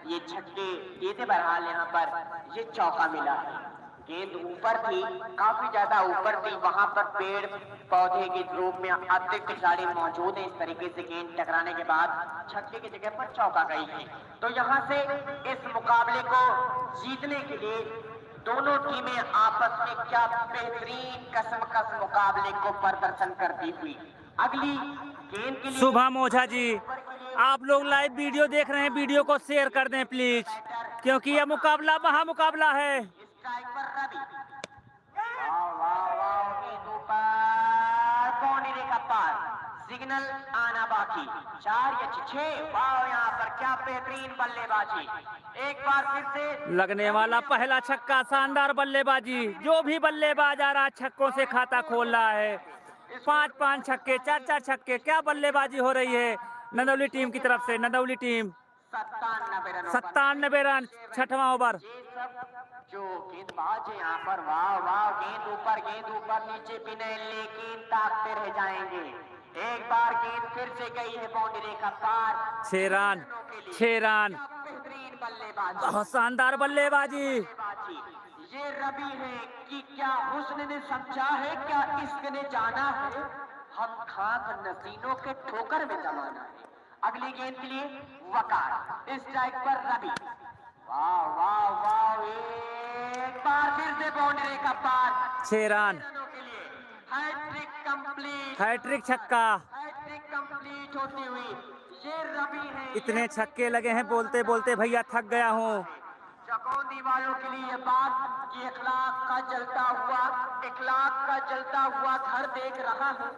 Speaker 2: ये छक्के ये थे, बहरहाल यहाँ पर ये चौका मिला है। गेंद ऊपर थी, काफी ज्यादा ऊपर थी, वहां पर पेड़ पौधे के रूप में अतिरिक्त खिलाड़ी मौजूद है। इस तरीके से गेंद टकराने के बाद छक्के की जगह पर चौका गई है। तो यहाँ से इस मुकाबले को जीतने के लिए दोनों टीमें आपस में क्या बेहतरीन कसम मुकाबले को प्रदर्शन करती हुई अगली गेंद के लिए।
Speaker 1: शुभम ओझा जी, आप लोग लाइव वीडियो देख रहे हैं, वीडियो को शेयर कर दें प्लीज, क्योंकि यह मुकाबला महामुकाबला है।
Speaker 2: स्ट्राइक पर रवि। वाह वाह वाह, गेंद ऊपर, बाउंड्री रेखा पार, सिग्नल आना बाकी। 4 या 6। वाह, यहाँ पर क्या बेहतरीन बल्लेबाजी। एक बार फिर से
Speaker 1: लगने वाला पहला छक्का, शानदार बल्लेबाजी। जो भी बल्लेबाज आ रहा छक्कों से खाता खोल रहा है। 5-5 छक्के, 4-4 छक्के, क्या बल्लेबाजी हो रही है नंदौली टीम की तरफ से। नंदौली टीम 97 रन, 6वां ओवर।
Speaker 2: ये सब जो गेंदबाज है यहाँ पर, वाह वाह, गेंद ऊपर नीचे भी नहीं, लेकिन ताकते रह जाएंगे। एक बार गेंद फिर से गई है बाउंड्री रेखा पार।
Speaker 1: 6 रन, 6 रन,
Speaker 2: बेहतरीन बल्लेबाजी,
Speaker 1: बहुत शानदार बल्लेबाजी।
Speaker 2: ये रवि है कि क्या हुस्न ने समझा है, क्या इश्क ने जाना है, हम खाक नसीनों के ठोकर में जमाना है। अगली गेंद के लिए वकार। स्ट्राइक पर रवि। वाह वाह वाह, एक बार फिर से बाउंड्री का पार।
Speaker 1: 6 रन,
Speaker 2: के लिए हैट्रिक कंप्लीट,
Speaker 1: हैट्रिक छक्का।
Speaker 2: हैट्रिक कंप्लीट होती हुई ये रवि है।
Speaker 1: इतने छक्के लगे हैं, बोलते बोलते भैया थक गया हूँ।
Speaker 2: चकौंदी वालों के लिए ये बात कि इखलाक का जलता हुआ घर देख रहा हूँ,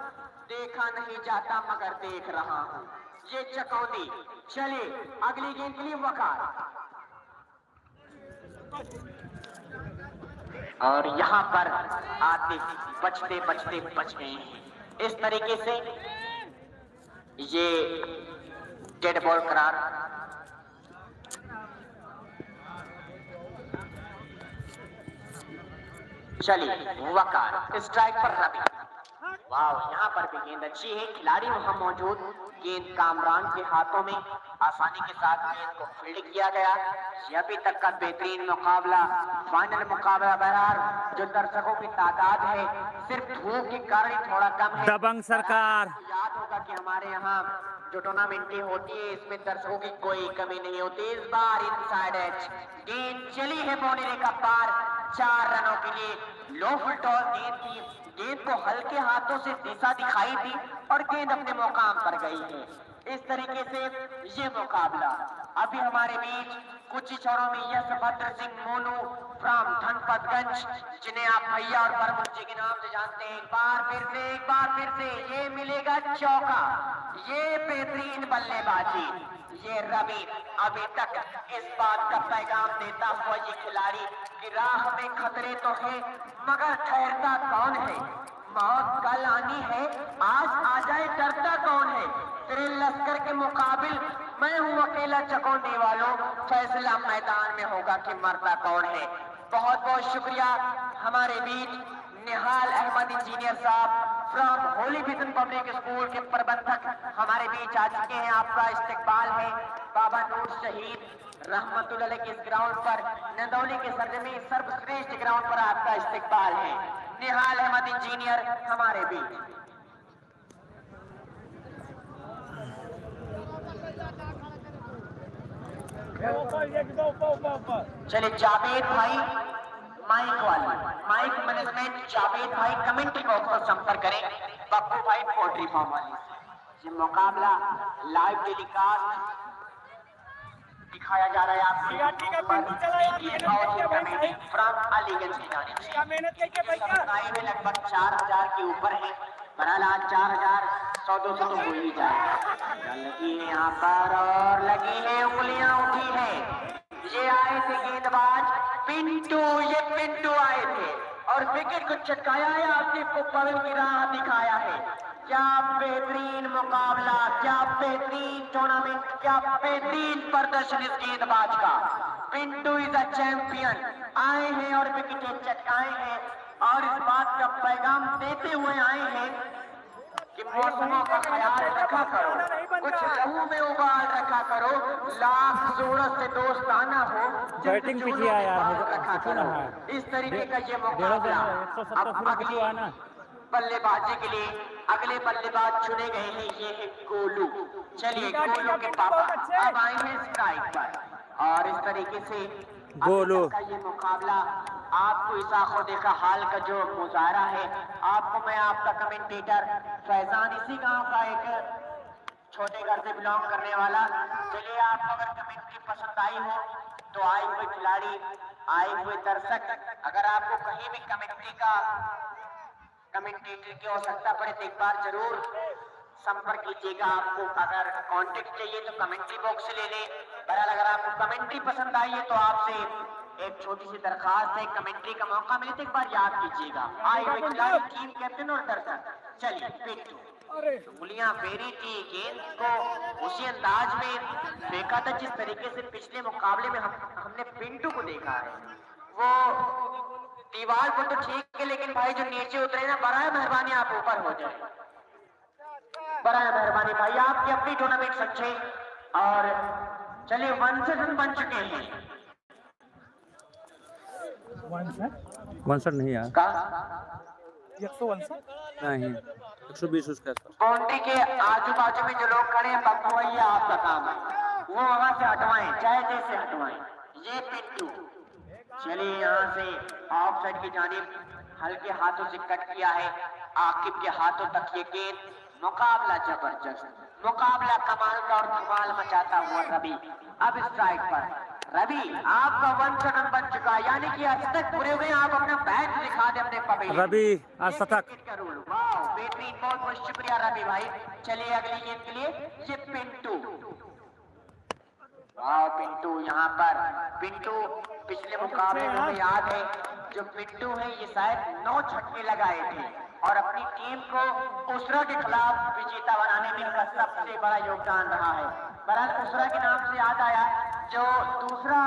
Speaker 2: देखा नहीं जाता मगर देख रहा हूँ, ये चकौंदी। चलिए अगली गेंद के लिए वकार। और यहाँ पर आते बचते बच गए हैं। इस तरीके से ये डेड बॉल करार। चलिए वकार। स्ट्राइक पर रवि। वाह, यहाँ पर भी गेंद अच्छी है, खिलाड़ी वहां मौजूद। गेंद कामरान के हाथों में आसानी के साथ गेंद को फील्ड किया गया। ये अभी तक का बेहतरीन मुकाबला, फाइनल मुकाबला। बहरहाल जो दर्शकों की तादाद है सिर्फ धूप के कारण थोड़ा कम है।
Speaker 1: दबंग सरकार।
Speaker 2: याद होगा कि हमारे यहाँ जो टूर्नामेंटें होती है इसमें दर्शकों की कोई कमी नहीं होती। इस बार इनसाइड एज गेंद चली है बाउंड्री रेखा पार। 4 रनों के लिए लो फुल टॉस गेंद थी। गेंद को हल्के हाथों से दिशा दिखाई थी और गेंद अपने मुकाम पर गई है। इस तरीके से ये मुकाबला अभी हमारे बीच कुछ ही क्षणों में यशभद्र सिंह मोनू फ्रॉम धनपतगंज, जिन्हें आप भैया और प्रमुख जी के नाम से जानते हैं, एक बार फिर से ये मिलेगा चौका। ये बेहतरीन बल्लेबाजी, ये रवि अभी तक इस बात का पैगाम देता हुआ ये खिलाड़ी कि राह में खतरे तो है मगर ठहरता कौन है, मौत कल आनी है, आज आ जाए डरता कौन है, तेरे लश्कर के मुकाबिल मैं हूँ अकेला चकौंदी वालों, फैसला मैदान में होगा कि मरता कौन है। बहुत बहुत शुक्रिया। हमारे बीच निहाल अहमद इंजीनियर साहब from Holi vision public school के प्रबंधक हमारे बीच आ चुके हैं। आपका इस्तकबाल है बाबा नूर शहीद रहमतुल्लाह अलैह के इस ग्राउंड पर, नंदौली के सरजमी सर्वश्रेष्ठ ग्राउंड पर आपका इस्तकबाल है। निहाल अहमद इंजीनियर हमारे बीच। चलिए जावेद भाई माइक मैनेजमेंट, जावेद भाई कमेंट्री बॉक्स पर संपर्क करें। पप्पू भाई पोल्ट्री फार्म वाले। ये मुकाबला लाइव टेलीकास्ट दिखाया जा रहा है आपको फ्रॉम अलीगंज की जानिब से। लगभग 4000 के ऊपर है। बहरहाल आज 4100-200 तो हो ही जाए। लगी है यहाँ पर और लगी है, उंगलियां उठी है। ये आए थे गेंदबाज पिंटू, ये पिंटू आए थे और विकेट को चटकाया है, आसिफ को पवन की राह दिखाया है। क्या बेहतरीन मुकाबला, क्या बेहतरीन टूर्नामेंट, क्या बेहतरीन प्रदर्शन इस गेंदबाज का। पिंटू इज अ चैंपियन, आए हैं और विकेटें चटकाए हैं और इस बात का पैगाम देते हुए आए हैं कि मौसमों का ख्याल रखा करो, कुछ लहू में उबाल रखा करो, लाख सूरज से दोस्ताना हो,
Speaker 1: बैटिंग भी किया यार,
Speaker 2: रखा करो। इस तरीके का ये मुकाबला अब अगली बल्लेबाजी के लिए अगले बल्लेबाज चुने गए हैं, ये है गोलू। चलिए गोलू के पापा अब आए हैं स्ट्राइक पर और इस तरीके से
Speaker 1: गोलू
Speaker 2: का ये मुकाबला आपको इस आंखों देखा हाल का जो मुजाहरा है, आपको मैं आपका कमेंटेटर फैजान, इसी गांव का एक छोटे घर से बिलोंग करने वाला। चलिए आपको अगर कमेंट्री पसंद आई हो तो आए हुए खिलाड़ी, आए हुए दर्शक, अगर आपको कहीं भी कमेंट्री का कमेंटेटर की आवश्यकता पड़े तो एक बार जरूर संपर्क कीजिएगा। आपको अगर कांटेक्ट चाहिए तो कमेंट्री बॉक्स से ले लें। बहरहाल अगर आपको कमेंट्री पसंद आई है तो आपसे एक छोटी सी दरखास्त है, कमेंट्री का मौका मिले तो एक बार याद कीजिएगा। आए हुए खिलाड़ी, टीम कैप्टन और दर्शक। चलिए पिंटू, उंगलियां फेरी थी, गेंद को उसी अंदाज में फेंका था जिस तरीके से पिछले मुकाबले में हमने पिंटू को देखा है। वो दीवार को तो ठीक है, लेकिन भाई जो नीचे उतरे ना, बड़ा मेहरबानी आप ऊपर हो जाए, बड़ा मेहरबानी भाई, आपकी अपनी टूर्नामेंट सच्चे। और चलिए 1 रन बन चुके हैं।
Speaker 1: 1 नहीं यार,
Speaker 2: का
Speaker 4: 161
Speaker 1: नहीं 120 उसका।
Speaker 2: बाउंड्री के आजू बाजू में जो लोग खड़े हैं, पप्पू भैया आपका काम है, वो वहां से हटवाएं, चाहे जैसे हटवाएं। ये पिंटू, चलिए यहाँ से ऑफ साइड की जानिब हल्के हाथों से कट किया है, आकिब के हाथों तक ये गेंद। मुकाबला जबरदस्त, मुकाबला कमाल का और धमाल मचाता हुआ रवि अब स्ट्राइक पर। रवि आपका 1 रन बन चुका है, यानी कि आज तक पूरे हुए, आप अपना बैट दिखा दे अपने पवेलियन।
Speaker 1: रवि आज शतक।
Speaker 2: वाह बेहतरीन, बहुत बहुत शुक्रिया रवि भाई। चलिए अगली गेंद के लिए ये पिंटू। वाह पिंटू, यहाँ पर पिंटू पिछले मुकाबले में हमें याद है जो पिंटू है ये शायद 9 छक्के लगाए थे और अपनी टीम को उसरा के खिलाफ विजेता बनाने में इनका सबसे बड़ा योगदान रहा है। बहरहाल उसरा के नाम से याद आया, जो दूसरा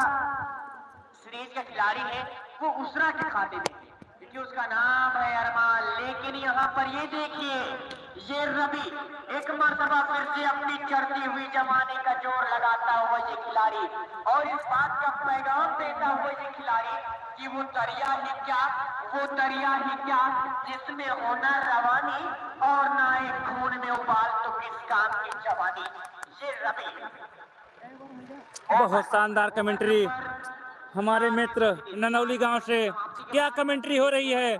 Speaker 2: सीरीज का खिलाड़ी है वो उसरा के खाते में है क्योंकि उसका नाम है अरमान। लेकिन यहाँ पर ये देखिए, ये रवि एक मर्तबा फिर से अपनी चढ़ती हुई जवानी का जोर लगाता हुआ ये खिलाड़ी और इस बात का पैगाम देता हुआ ये खिलाड़ी कि वो दरिया ही क्या, वो दरिया ही क्या जिसमें होना रवानी और ना एक खून में उबाल तो किस काम की जवानी। ये रवि
Speaker 1: बहुत शानदार कमेंट्री हमारे मित्र ननौली गांव से। क्या कमेंट्री हो रही है,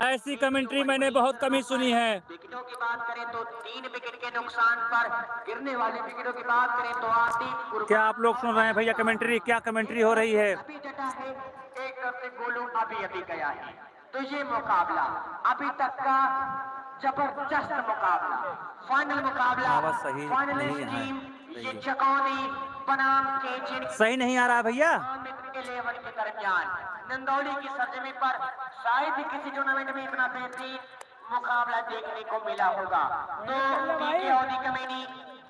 Speaker 1: ऐसी कमेंट्री मैंने बहुत कम ही सुनी है।
Speaker 2: विकेटों की बात करें तो 3 विकेट के नुकसान पर गिरने वाली विकेटों की बात करें तो आसिफ,
Speaker 1: क्या आप लोग सुन रहे हैं भैया कमेंट्री, क्या कमेंट्री हो रही है।
Speaker 2: अभी डटा है, एक तरफ से गोलू अभी गया है। तो ये मुकाबला अभी तक का जबरदस्त मुकाबला, फाइनल मुकाबला,
Speaker 1: आवाज सही
Speaker 2: फाइनलिस्ट
Speaker 1: नहीं है।
Speaker 2: टीम ये चकौनी बनाम के
Speaker 1: सही नहीं आ रहा भैया।
Speaker 2: 11 के दरमियान नंदौली की सरजमी पर शायद ही किसी टूर्नामेंट में इतना बेहतरीन मुकाबला देखने को मिला होगा। तो पीके ऑडी कमेटी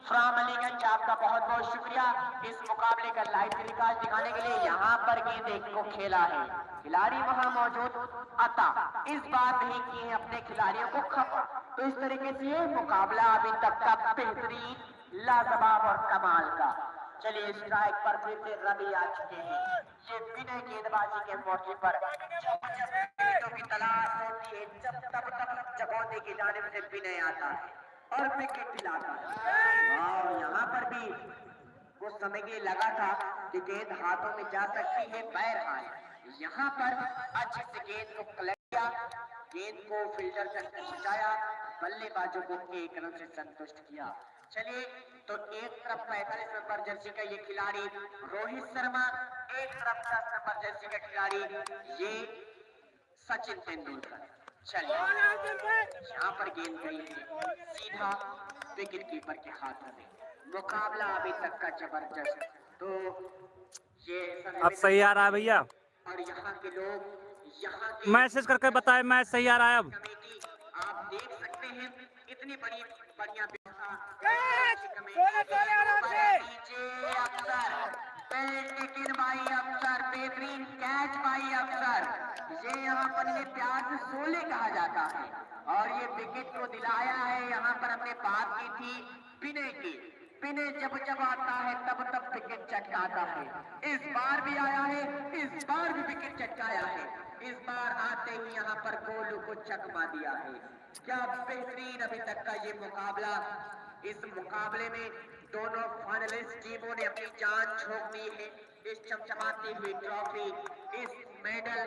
Speaker 2: फ्राम अलीगंज, आपका बहुत बहुत शुक्रिया इस मुकाबले का लाइव टेलीकास्ट दिखाने के लिए। यहाँ पर गेंद को खेला है, खिलाड़ी वहां मौजूद अता इस बात नहीं की है अपने खिलाड़ियों को खपा। तो इस तरीके से ये मुकाबला अभी तक का बेहतरीन, लाजवाब और कमाल का। चलिए स्ट्राइक पर फिर से रवि आ चुके हैं। ये बिना गेंदबाजी के मौके पर जब विकेटों की तलाश होती है, तब जगौने की जानिब से विनय आता है और विकेट दिलाता है। और यहाँ पर भी कुछ समय के लिए लगा था कि गेंद हाथों में जा सकती है, बहरहाल यहाँ पर अच्छे से गेंद को कलेक्ट किया, गेंद को फील्डर तक पहुंचाया, बल्लेबाजों को 1 रन से संतुष्ट किया। चलिए तो एक तरफ 45 नंबर जर्सी का ये खिलाड़ी रोहित शर्मा, एक तरफ 10 नंबर जर्सी का खिलाड़ी ये सचिन तेंदुलकर। चलिए यहाँ पर गेंद गई है सीधा विकेट कीपर के हाथों में। मुकाबला अभी तक का जबरदस्त। तो ये
Speaker 1: अब सही आ रहा है भैया।
Speaker 2: और यहाँ के लोग यहाँ की
Speaker 1: मैसेज करके बताएं मैच सही आ रहा है अब।
Speaker 2: कमेटी आप देख सकते हैं इतनी बड़ी बढ़िया व्यवस्था
Speaker 4: कैच!
Speaker 2: कमेटी
Speaker 4: सोने सोने आराम से।
Speaker 2: नीचे अफसर लेकिन भाई अफसर बेहतरीन कैच भाई अफसर ये यहाँ पर ये प्यार से सोले कहा जाता है और ये विकेट को दिलाया है। यहाँ पर हमने बात की थी पिने की, पिने जब जब आता है तब तब विकेट चटकाता है। इस बार भी आया है, इस बार भी विकेट चटकाया है। इस बार आते ही यहाँ पर गोलू को चकमा दिया है। क्या बेहतरीन अभी तक का ये मुकाबला। इस मुकाबले में दोनों फाइनलिस्ट टीमों ने अपनी जान झोंक दी है। इस चमचमाती हुई ट्रॉफी, इस मेडल,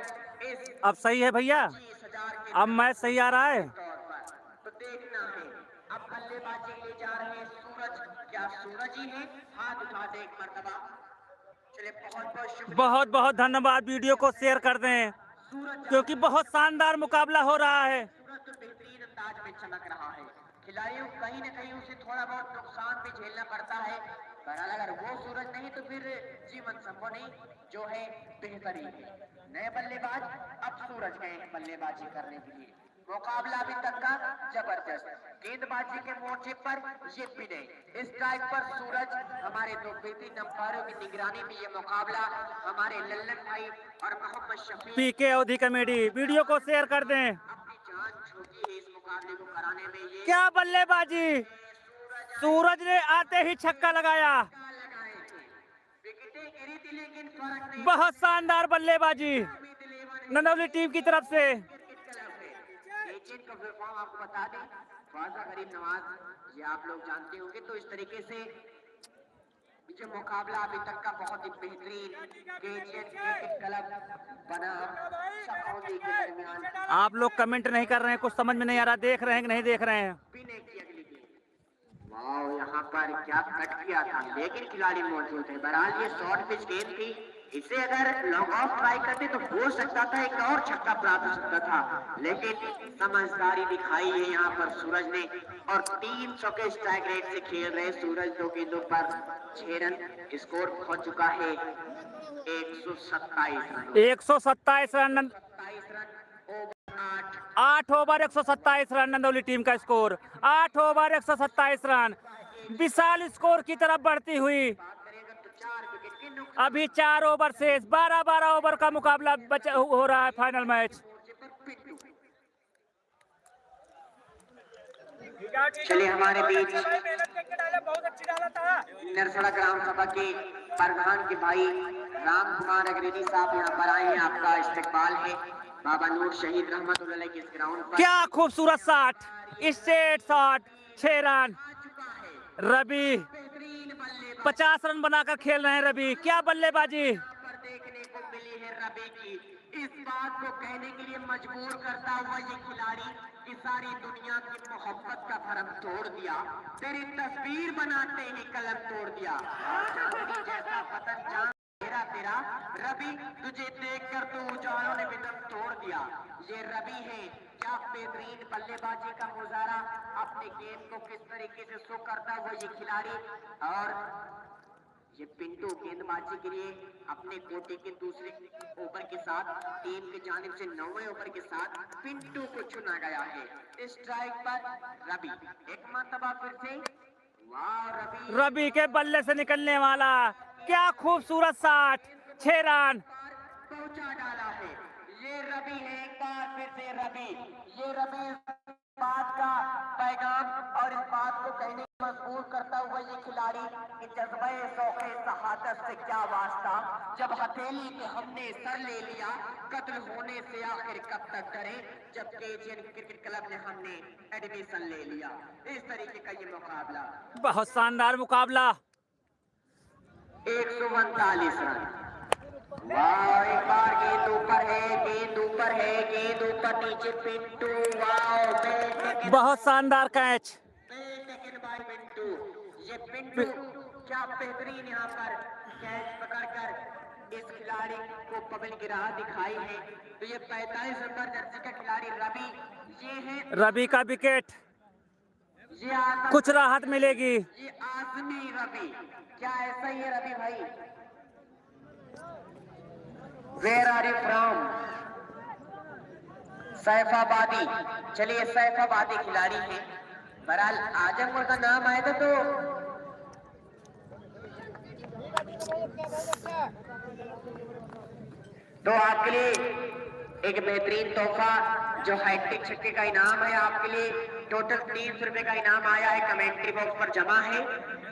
Speaker 2: इस
Speaker 1: अब सही है भैया,
Speaker 2: 20,000 के
Speaker 1: अब मैच सही आ रहा है।
Speaker 2: तौर पर तो देखना है। अब बल्लेबाजी ले जा रहे हैं सूरज। क्या सूरज ही है? हाथ उठा दे एक मर्तबा। चले बहुत बहुत शुक्रिया।
Speaker 1: बहुत बहुत धन्यवाद, वीडियो को शेयर कर दें
Speaker 2: सूरज
Speaker 1: क्योंकि बहुत शानदार मुकाबला हो रहा है।
Speaker 2: सूरज तो बेहतरीन अंदाज में चमक रहा है। खिलाड़ियों कहीं न कहीं उसे थोड़ा बहुत नुकसान भी झेलना पड़ता है। बहरहाल अगर वो सूरज नहीं तो फिर जीवन संभव नहीं, जो है बेहतरीन है। नए बल्लेबाज अब सूरज गए हैं बल्लेबाजी करने के लिए। मुकाबला अभी तक का जबरदस्त। गेंदबाजी के मोर्चे पर ये विनय, स्ट्राइक पर सूरज। हमारे दो बेहतरीन अंपायरों की निगरानी में ये मुकाबला हमारे लल्लन भाई और मोहम्मद शफी
Speaker 1: पीके अवधी कमेटी, वीडियो को शेयर कर दें।
Speaker 2: अपनी जान झोंकी है इस मुकाबले को कराने में। ये
Speaker 1: क्या बल्लेबाजी, सूरज ने आते ही छक्का लगाया।
Speaker 2: लगाए थे, विकेटें गिरी थी लेकिन फर्क नहीं।
Speaker 1: बहुत शानदार बल्लेबाजी नंदौली टीम की तरफ से।
Speaker 2: एजेंट का फुल फॉर्म आपको बता दें, ख्वाजा गरीब नवाज, ये आप लोग जानते होंगे। तो इस तरीके से जो मुकाबला अभी तक का बहुत ही बेहतरीन क्रिकेट क्लब बना सकौली के दरमियान।
Speaker 1: आप लोग कमेंट नहीं कर रहे हैं, कुछ समझ में नहीं आ रहा, देख रहे हैं कि नहीं देख रहे हैं।
Speaker 2: पीने की अगली गेंद, वाह यहाँ पर क्या कट किया था लेकिन खिलाड़ी मौजूद है। बहरहाल ये शॉर्ट पिच गेंद थी, इसे अगर लॉन्ग ऑफ ट्राई करते तो हो सकता था एक और छक्का प्राप्त हो सकता था, लेकिन समझदारी दिखाई है यहाँ पर सूरज ने। और 300 के स्ट्राइक रेट से खेल रहे सूरज। 2 गेंदों पर 6 रन, स्कोर पहुंच चुका है 127 run.
Speaker 1: 127 run,
Speaker 2: 27 run over 8।
Speaker 1: 8 over 127 run Nandauli team का स्कोर। 8 ओवर 127 रन, विशाल स्कोर की तरफ बढ़ती हुई।
Speaker 2: बात करेंगे तो 4 विकेट के नुकसान
Speaker 1: अभी 4 ओवर से 12-12 ओवर का मुकाबला बचा हो रहा है फाइनल मैच।
Speaker 2: पर पिंटू। चलिए हमारे बीच
Speaker 4: भाई मेहनत करके डाला, बहुत अच्छी डाला था।
Speaker 2: नरसड़ा ग्राम सभा के प्रधान के भाई राम कुमार अग्रणी साहब यहाँ पर आए हैं। आपका इस्तकबाल है बाबा नूर शहीद रहमतुल्लाह के इस ग्राउंड पर।
Speaker 1: क्या खूबसूरत शॉट, स्ट्रेट शॉट, 6 रन।
Speaker 2: आ चुका है
Speaker 1: रवि
Speaker 2: बेहतरीन बल्लेबाज
Speaker 1: 50 रन बनाकर खेल रहे हैं। रवि क्या बल्लेबाजी,
Speaker 2: पर देखने को मिली है रवि की। इस बात को कहने के लिए मजबूर करता हुआ ये खिलाड़ी कि सारी दुनिया की मोहब्बत का भरम तोड़ दिया, तेरी तस्वीर बनाते ही कलम तोड़ दिया। चांदनी जैसा वतन जान तेरा तेरा रवि, तुझे देखकर तो उजालों ने भी दम तोड़ दिया। ये रवि है। क्या बेहतरीन बल्लेबाजी का मुजाहरा, अपने गेम को किस तरीके से शो करता हुआ ये खिलाड़ी। और ये पिंटू गेंदबाजी के लिए अपने कोटे के दूसरे ओवर के साथ टीम की जानिब से 9वें ओवर के साथ पिंटू को चुना गया है। स्ट्राइक पर रवि, एक मर्तबा फिर से वाह रवि
Speaker 1: रवि के बल्ले से निकलने वाला, क्या खूबसूरत शॉट, 6 रन।
Speaker 2: पहुंचा डाला है। ये रवि है, एक बार फिर से रवि। ये रवि इस बात का पैगाम और इस बात को कहने की मजबूर करता हुआ ये खिलाड़ी कि जज्बे शौक़े शहादत से क्या वास्ता, जब हथेली पे हमने सर ले लिया, कत्ल होने से आखिर कब तक डरे, जब केजीएन क्रिकेट क्लब ने हमने एडमिशन ले लिया। इस तरीके का ये मुकाबला।
Speaker 1: बहुत शानदार मुकाबला।
Speaker 2: 139 रन। वाह एक बार गेंद ऊपर है, गेंद ऊपर है, गेंद ऊपर नीचे पिंटू। वाह
Speaker 1: बहुत शानदार कैच।
Speaker 2: बाय पिंटू। ये पिंटू क्या बेहतरीन यहाँ पर कैच पकड़कर इस खिलाड़ी को पवन की राह दिखाई है। तो ये 45 नंबर जर्सी का खिलाड़ी रवि, ये है
Speaker 1: रवि का विकेट,
Speaker 2: ये आजमी,
Speaker 1: कुछ राहत मिलेगी।
Speaker 2: ये आजमी रवि। क्या ऐसा ही है रवि भाई? Where are you from? सैफाबादी। चलिए सैफाबादी खिलाड़ी है। बहरहाल आजमगढ़ का नाम आया था तो आपके लिए एक बेहतरीन तोहफा जो हैट्रिक छक्के का इनाम है आपके लिए। टोटल 300 रुपए का इनाम आया है, कमेंट्री बॉक्स पर जमा है,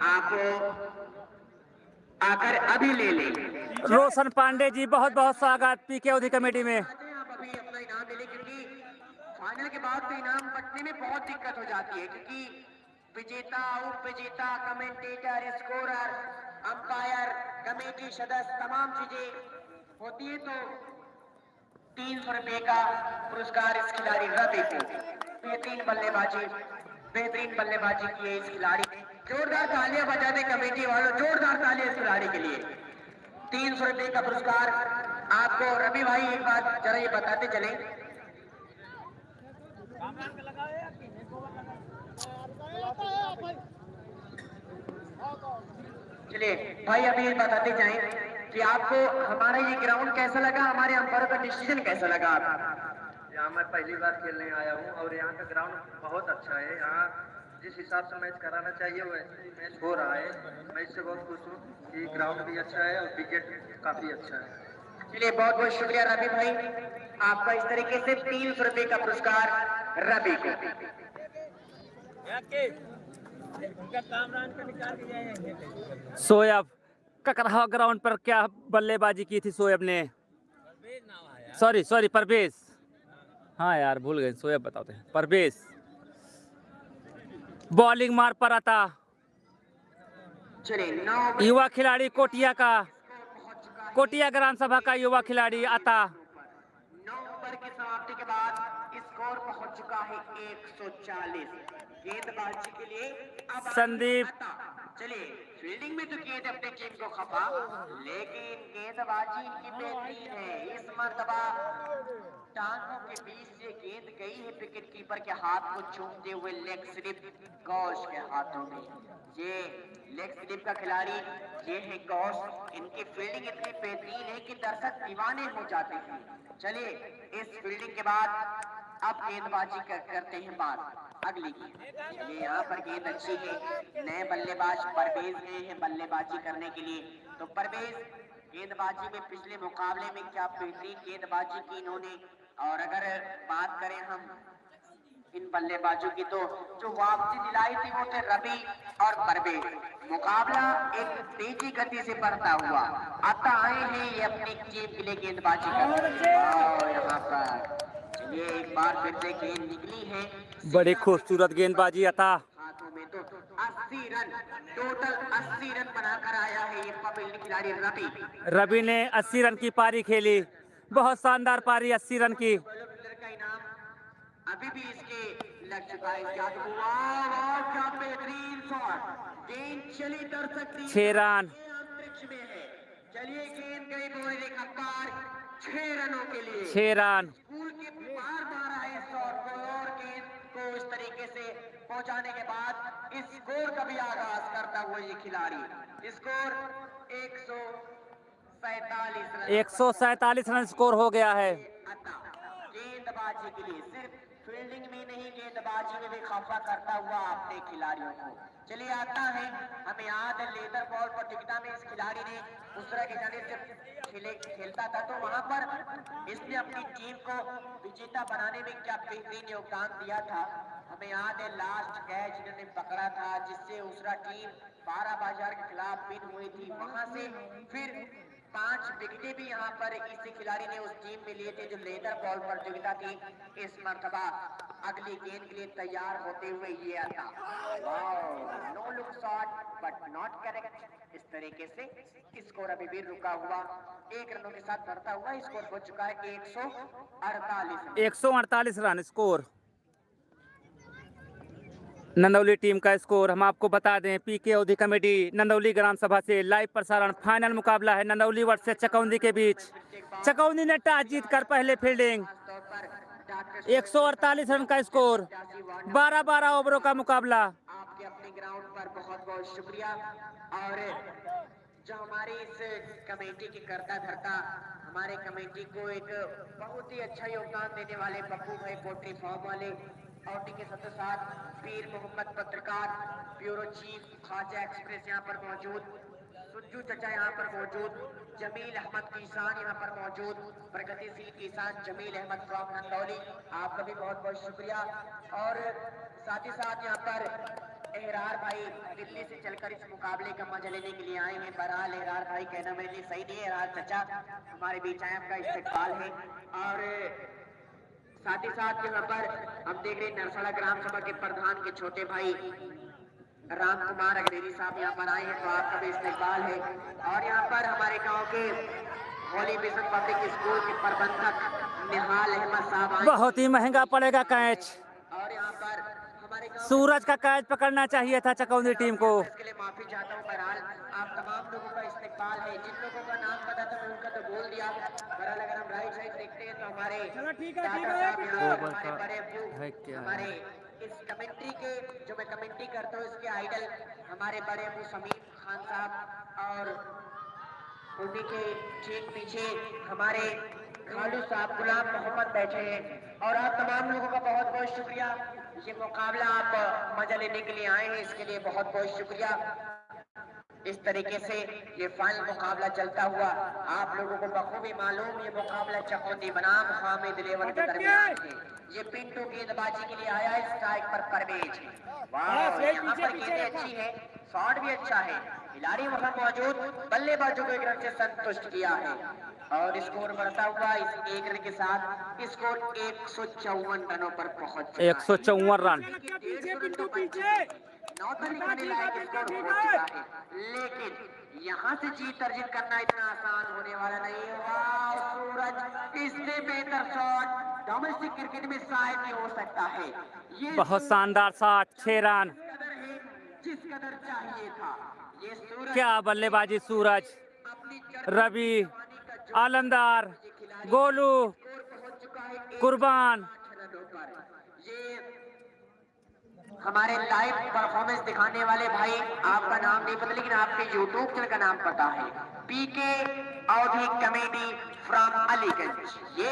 Speaker 2: आप आकर अभी ले लें।
Speaker 1: रोशन पांडे जी बहुत बहुत स्वागत पीके अवधि कमेटी में।
Speaker 2: आप अभी अपना इनाम ले लें, क्योंकि फाइनल के बाद तो इनाम बंटने में बहुत दिक्कत हो जाती है, क्योंकि विजेता, उप विजेता, कमेंटेटर, स्कोरर, अंपायर, कमेटी सदस्य, तमाम चीजें होती है। तो 300 रुपए का पुरस्कार इस खिलाड़ी रवि को। बेहतरीन बल्लेबाजी की है इस खिलाड़ी ने। जोरदार तालियां बजा दें कमेटी वालों, जोरदार तालियां इस खिलाड़ी के लिए। 300 रुपए का पुरस्कार आपको। रवि भाई एक बात जरा ये बताते चले, चलिए भाई अभी ये बताते जाएं कि आपको हमारा ये ग्राउंड कैसा लगा, हमारे अंपायरों का डिसीजन कैसा लगा आपको?
Speaker 3: यहाँ मैं पहली बार खेलने आया हूँ और यहाँ का ग्राउंड बहुत अच्छा है। यहाँ जिस हिसाब से मैच कराना चाहिए वैसे ही मैच हो रहा है। मैं इससे बहुत खुश हूँ कि ग्राउंड भी अच्छा है और विकेट काफी अच्छा है।
Speaker 2: चलिए बहुत बहुत शुक्रिया रवि भाई आपका। इस तरीके से 300 रुपए का पुरस्कार रवि को।
Speaker 1: शोएब ककरहा ग्राउंड पर क्या बल्लेबाजी की थी शोएब ने। सॉरी परवेज, हाँ यार भूल गए, शोएब बताते हैं। परवेज बॉलिंग मार पर आता
Speaker 2: चलिए 9
Speaker 1: युवा खिलाड़ी कोटिया ग्राम सभा का युवा खिलाड़ी आता।
Speaker 2: 9 ओवर की समाप्ति के बाद स्कोर पहुंच चुका है 140। गेंदबाजी के लिए अब
Speaker 1: संदीप।
Speaker 2: चलिए फील्डिंग में तो गेंद अपने टीम को खपा, लेकिन गेंदबाजी इनकी बेहतरीन है। इस मर्तबा टांगों के बीच से गेंद गई है विकेट कीपर के हाथ को चूमते हुए लेग स्लिप गौश के हाथों में। ये लेग स्लिप का खिलाड़ी ये है गौश। इनकी फील्डिंग इतनी बेहतरीन है कि दर्शक दीवाने हो जाते हैं। चलिए इस फील्डिंग के बाद अब गेंदबाजी करते हैं बात अगली की। चलिए यहाँ पर गेंद अच्छी है। नए बल्लेबाज परवेज गए हैं बल्लेबाजी करने के लिए। तो परवेज गेंदबाजी में पिछले मुकाबले में क्या बेहतरीन गेंदबाजी की इन्होंने। और अगर बात करें हम इन बल्लेबाजों की तो जो वापसी दिलाई थी वो थे रवि और परवेज। मुकाबला एक तेजी गति से बढ़ता हुआ आता आए हैं ये अपनी टीम के लिए गेंदबाजी करते। और यहाँ पर चलिए एक बार फिर से गेंद निकली है।
Speaker 1: बड़ी खूबसूरत गेंदबाजी आता।
Speaker 2: हाथों में तो 80 रन, टोटल 80 रन बनाकर आया है ये पवेलियन खिलाड़ी रवि।
Speaker 1: रवि ने 80 रन की पारी खेली, बहुत शानदार पारी 80 रन की।
Speaker 2: का इनाम अभी भी इसके लग चुका है। क्या बेहतरीन शॉट, गेंद चली दर्शक
Speaker 1: 6 रन।
Speaker 2: अंतरिक्ष में है। चलिए गेंद गई बोले रेखा पार 6 रनों के लिए।
Speaker 1: 6 रन।
Speaker 2: स्कूल के बार मारा है इस शॉट को और गेंद को इस तरीके से पहुंचाने के बाद इस स्कोर का भी आगाज करता हुआ ये खिलाड़ी। स्कोर
Speaker 1: 147 रन स्कोर हो गया है।
Speaker 2: गेंदबाजी के लिए सिर्फ फील्डिंग में नहीं गेंदबाजी में भी खफा करता हुआ अपने खिलाड़ियों को। चलिए आता है हमें याद है लेदर बॉल प्रतियोगिता में इस खिलाड़ी ने उस तरह की जाने से खेलता था तो वहां पर इसने अपनी टीम को विजेता बनाने में क्या बेहतरीन योगदान दिया था। हमें याद है लास्ट कैच इन्होंने पकड़ा था जिससे उसरा टीम 12 बाजार के खिलाफ विन हुई थी। वहां से फिर 5 विकेटें भी यहाँ पर इसी खिलाड़ी ने उस टीम में लिए थे जो लेदर बॉल प्रतियोगिता थी। इस मर्तबा अगली गेंद के लिए तैयार होते हुए ये आता। No look shot but not correct. इस तरीके से स्कोर अभी भी रुका हुआ 1 रनों के साथ बढ़ता हुआ स्कोर हो चुका है
Speaker 1: 148 रन स्कोर। नंदौली टीम का स्कोर हम आपको बता दें। पीके अवधि कमेटी नंदौली ग्राम सभा से लाइव प्रसारण। फाइनल मुकाबला है नंदौली वर्सेस चकौंदी के बीच। चकौंदी ने टॉस जीतकर पहले फील्डिंग। 148 रन का स्कोर, 12 ओवरों का मुकाबला।
Speaker 2: आपके अपने ग्राउंड पर बहुत बहुत शुक्रिया। और जो हमारी इस कमेटी की करता धरता हमारे कमेटी को एक बहुत ही अच्छा योगदान देने वाले पप्पू भाई पोल्ट्री फार्म वाले और उनके साथ पीर मोहम्मद पत्रकार ब्यूरो चीफ ख्वाजा एक्सप्रेस यहाँ पर मौजूद, सुज्जू चचा यहाँ पर मौजूद, जमील अहमद किसान यहाँ पर मौजूद, प्रगतिशील किसान जमील अहमद फ्रॉम नंदौली, आपका भी बहुत बहुत शुक्रिया। और साथ ही साथ यहाँ पर एहरार भाई दिल्ली से चलकर इस मुकाबले का मजा लेने के लिए आए हैं। बहरहाल एहरार भाई कहना मेरे लिए सही नहीं है, एहरार चचा हमारे बीच आए, आपका इस्तेकबाल है। और साथ ही साथ यहाँ पर हम देख रहे हैं नरसड़ा ग्राम सभा के प्रधान के छोटे भाई राम कुमार अग्नेरी साहब यहाँ पर आए हैं, तो आपका भी इस्तेकबाल है। और यहाँ पर हमारे गांव के होली मिशन पब्लिक स्कूल के प्रबंधक निहाल अहमद साहब आए।
Speaker 1: बहुत ही महंगा पड़ेगा कैच।
Speaker 2: और यहाँ पर हमारे
Speaker 1: सूरज का कैच पकड़ना चाहिए था चकौंदी टीम को।
Speaker 2: इसके लिए माफी चाहता हूँ। बहरहाल आप तमाम लोगों का इस्तेकबाल है, जिन लोगों का नाम पता था मैं उनका तो बोल दिया। बहरहाल अगर हम राइट साइड देखते हैं तो हमारे
Speaker 4: चलो ठीक है,
Speaker 2: दादा
Speaker 4: ठीक है,
Speaker 2: साहब
Speaker 4: ठीक
Speaker 2: यहाँ
Speaker 4: है।
Speaker 2: पर, हमारे बड़े
Speaker 1: है
Speaker 2: अब्बू,
Speaker 1: क्या?
Speaker 2: हमारे इस कमेंट्री के जो मैं कमेंट्री करता हूँ इसके आइडल हमारे बड़े अब्बू समीम खान साहब, और उन्हीं के ठीक पीछे हमारे खालू साहब गुलाम मोहम्मद बैठे हैं। और आप तमाम लोगों का बहुत बहुत शुक्रिया। ये मुकाबला आप मजा लेने के लिए आए हैं, इसके लिए बहुत बहुत शुक्रिया। इस तरीके से ये फाइनल मुकाबला चलता हुआ आप लोगों को बखूबी मालूम, ये मुकाबला चकौंदी बनाम हामिद लेवन के दरमियान है। ये पिंटू गेंदबाजी के लिए आया है, स्ट्राइक पर परवेज। वाह, यहाँ पर गेंदें अच्छी है, शॉट भी अच्छा है, खिलाड़ी वहां मौजूद, बल्लेबाजों को एक रन से संतुष्ट किया है। और स्कोर बढ़ता हुआ इस एक रन के साथ स्कोर 154 रनों पर पहुंच
Speaker 1: 154 रन।
Speaker 4: पीछे पिंटू पीछे।
Speaker 2: लेकिन यहाँ से जीत अर्जित करना इतना आसान होने वाला नहीं है। वाह सूरज, इससे बेहतर शॉट डोमेस्टिक क्रिकेट में शायद नहीं हो सकता है। ये
Speaker 1: बहुत शानदार शॉट, 6 रन।
Speaker 2: जिस कदर चाहिए था, ये सूरज
Speaker 1: क्या बल्लेबाजी सूरज,
Speaker 2: अपनी
Speaker 1: रवि, आलमदार, गोलू,
Speaker 2: पहुंच चुका है
Speaker 1: कुर्बान।
Speaker 2: ये हमारे लाइव परफॉर्मेंस दिखाने वाले भाई, आपका नाम नहीं पता लेकिन आपके यूट्यूब चैनल का नाम पता है, पीके अवधी कमेटी फ्रॉम अलीगंज। ये